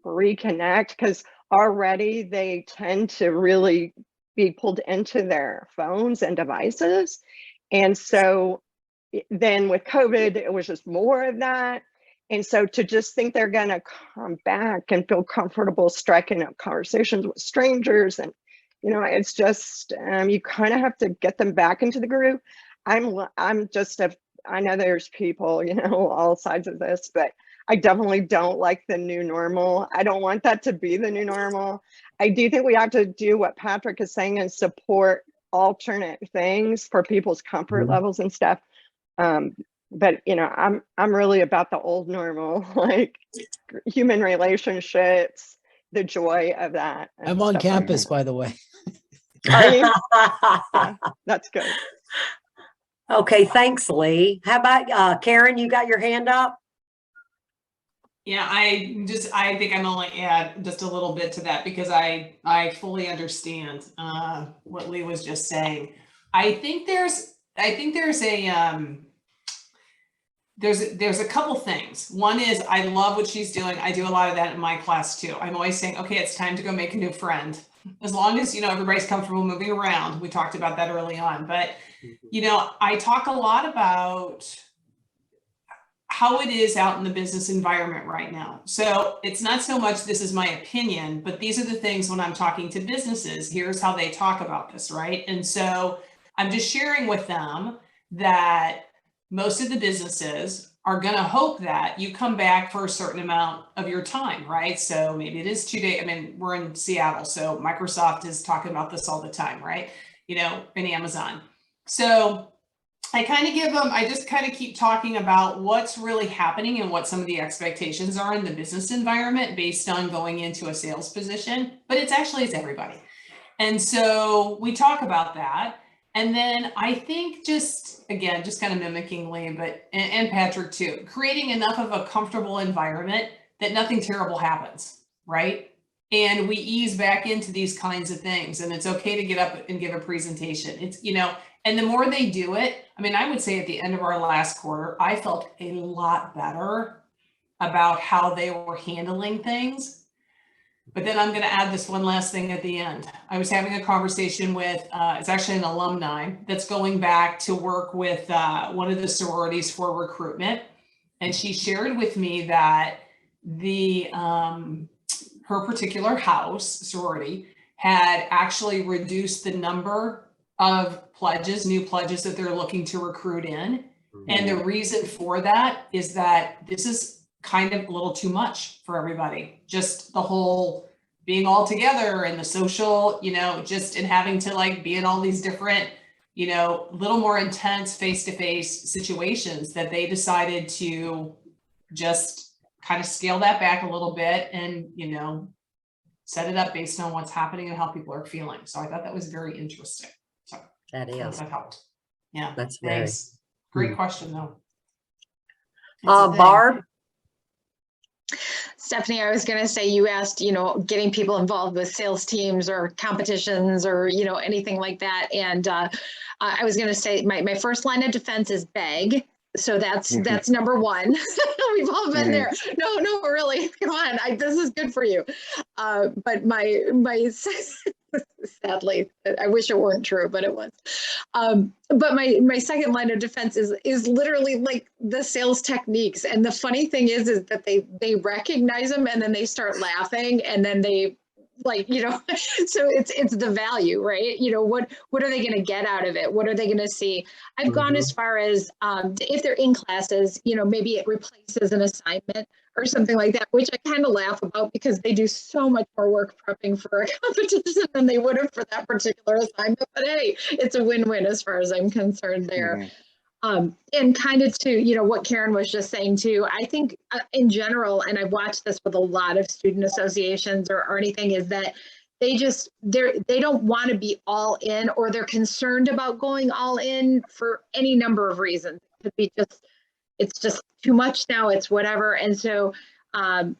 reconnect, because already they tend to really be pulled into their phones and devices. And so then with COVID, it was just more of that. And so to just think they're going to come back and feel comfortable striking up conversations with strangers, and, you know, it's just, you kind of have to get them back into the groove. I'm just I know there's people, you know, all sides of this, but I definitely don't like the new normal. I don't want that to be the new normal. I do think we have to do what Patrick is saying and support alternate things for people's comfort levels and stuff. But, you know, I'm really about the old normal, like human relationships, the joy of that. I'm on campus, by the way. Are you? Yeah, that's good. Okay, thanks, Lee. How about Karen? You got your hand up? Yeah, I think I'm only add just a little bit to that, because I fully understand what Lee was just saying. I think there's a couple things. One is, I love what she's doing. I do a lot of that in my class too. I'm always saying, okay, it's time to go make a new friend. As long as, you know, everybody's comfortable moving around. We talked about that early on, but, you know, I talk a lot about how it is out in the business environment right now. So it's not so much, this is my opinion, but these are the things when I'm talking to businesses, here's how they talk about this, right? And so I'm just sharing with them that most of the businesses are going to hope that you come back for a certain amount of your time, right? So maybe it is 2 days. I mean, we're in Seattle, so Microsoft is talking about this all the time, right? You know, and Amazon. So I kind of give them, I just kind of keep talking about what's really happening and what some of the expectations are in the business environment based on going into a sales position, but it's everybody. And so we talk about that. And then I think just kind of mimicking Lee, but, and Patrick too, creating enough of a comfortable environment that nothing terrible happens, right? And we ease back into these kinds of things, and it's okay to get up and give a presentation. It's, you know, and the more they do it, I mean, I would say at the end of our last quarter, I felt a lot better about how they were handling things. But then I'm going to add this one last thing at the end. I was having a conversation with, it's actually an alumni that's going back to work with one of the sororities for recruitment. And she shared with me that the her particular house sorority had actually reduced the number of pledges, new pledges that they're looking to recruit in. And the reason for that is that this is kind of a little too much for everybody. Just the whole being all together and the social, you know, just in having to like be in all these different, you know, little more intense face-to-face situations, that they decided to just kind of scale that back a little bit and, you know, set it up based on what's happening and how people are feeling. So I thought that was very interesting. So That is. that helped. Yeah. That's very. Thanks. Great question though. It's a thing. Barb? Stephanie, I was going to say, you asked, you know, getting people involved with sales teams or competitions or, you know, anything like that. And I was going to say my first line of defense is beg. So that's number one. We've all been there. No, really, come on. This is good for you. But my sadly, I wish it weren't true, but it was. But my second line of defense is literally like the sales techniques. And the funny thing is that they recognize them and then they start laughing and then they, like, you know, so it's the value, right? You know, what are they going to get out of it? What are they going to see? I've gone as far as if they're in classes, you know, maybe it replaces an assignment or something like that, which I kind of laugh about because they do so much more work prepping for a competition than they would have for that particular assignment. But hey, it's a win-win as far as I'm concerned there. And kind of to, you know, what Karen was just saying too, I think in general, and I've watched this with a lot of student associations or anything, is that they don't want to be all in, or they're concerned about going all in for any number of reasons. It could be it's just too much now, it's whatever. And so I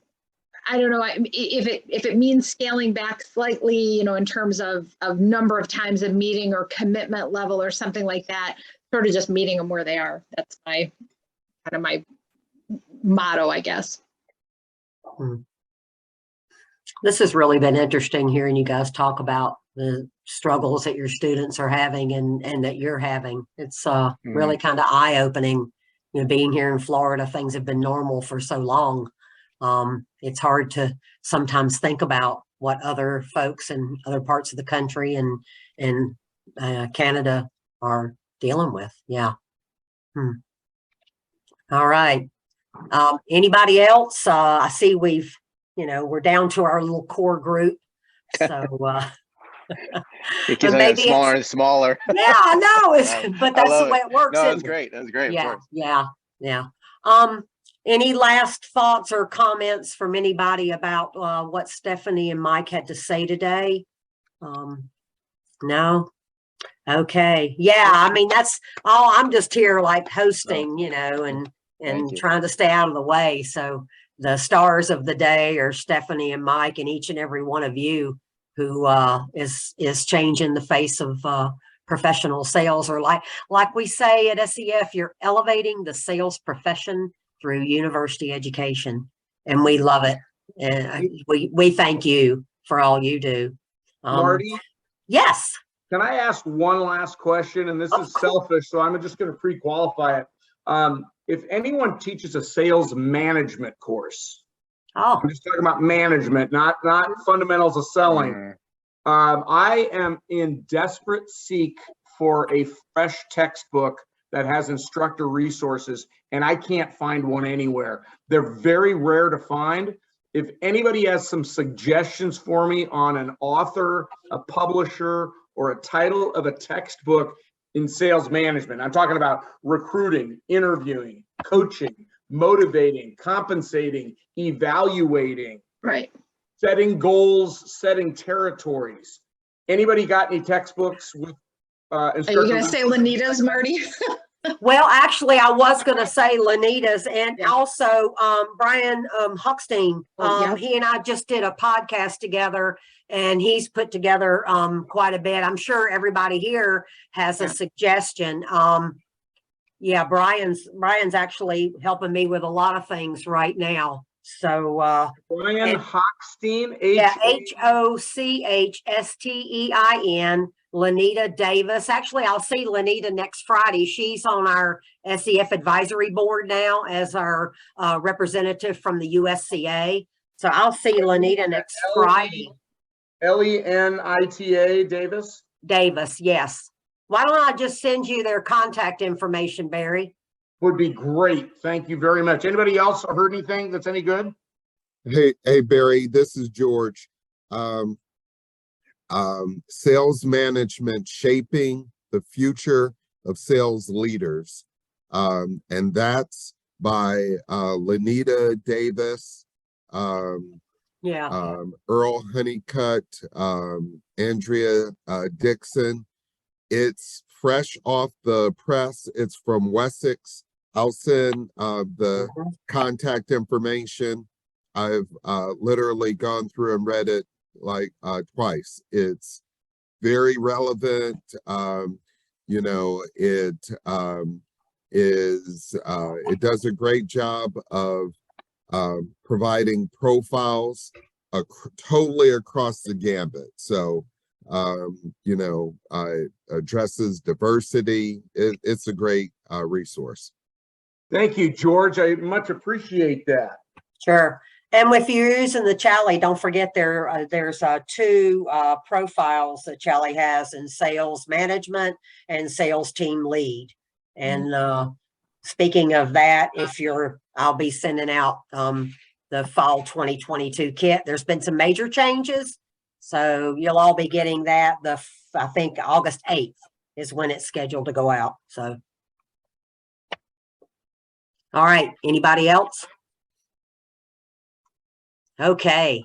don't know if it means scaling back slightly, you know, in terms of number of times a meeting or commitment level or something like that, sort of just meeting them where they are. That's my motto, I guess. This has really been interesting hearing you guys talk about the struggles that your students are having and that you're having. It's really kind of eye-opening. You know, being here in Florida, things have been normal for so long. It's hard to sometimes think about what other folks in other parts of the country and Canada are dealing with. Yeah. All right. Anybody else? I see we're down to our little core group. So it keeps getting smaller and smaller. Yeah, I know. But that's the way it works. No, that's great. That's great. Yeah. Any last thoughts or comments from anybody about what Stefanie and Mike had to say today? No? Okay. Yeah, I mean, that's all. I'm just here like hosting, you know, and trying to stay out of the way. So the stars of the day are Stefanie and Mike and each and every one of you who is changing the face of professional sales, or like we say at SEF, you're elevating the sales profession through university education, and we love it. And we thank you for all you do. Marty? Yes. Can I ask one last question? And this is selfish, so I'm just going to pre-qualify it. If anyone teaches a sales management course, I'm just talking about management, not fundamentals of selling. I am in desperate seek for a fresh textbook that has instructor resources, and I can't find one anywhere. They're very rare to find. If anybody has some suggestions for me on an author, a publisher, or a title of a textbook in sales management, I'm talking about recruiting, interviewing, coaching, motivating, compensating, evaluating, right, setting goals, setting territories. Anybody got any textbooks with Are you going to say Lanita's, Marty? Well, actually, I was going to say Lanita's, and also Brian Huckstein. He and I just did a podcast together, and he's put together quite a bit. I'm sure everybody here has a suggestion. Yeah, Brian's actually helping me with a lot of things right now. So Brian Hochstein, Hochstein, Lanita Davis. Actually, I'll see Lanita next Friday. She's on our SEF advisory board now as our representative from the USCA. So I'll see Lanita next Friday. Lenita Davis? Davis, yes. Why don't I just send you their contact information, Barry? Would be great. Thank you very much. Anybody else heard anything that's any good? Hey, Barry, this is George. Sales management shaping the future of sales leaders. And that's by Lenita Davis, Earl Honeycutt, Andrea Dixon. It's fresh off the press. It's from Wessex. I'll send the contact information. I've literally gone through and read it like twice. It's very relevant. You know, it does a great job of providing profiles totally across the gambit. So, you know, addresses diversity. It's a great resource. Thank you, George. I much appreciate that. Sure. And if you're using the Chally, don't forget there's 2 profiles that Chally has in sales management and sales team lead. And speaking of that, I'll be sending out the fall 2022 kit. There's been some major changes. So you'll all be getting that. I think August 8th is when it's scheduled to go out. So. All right. Anybody else? Okay.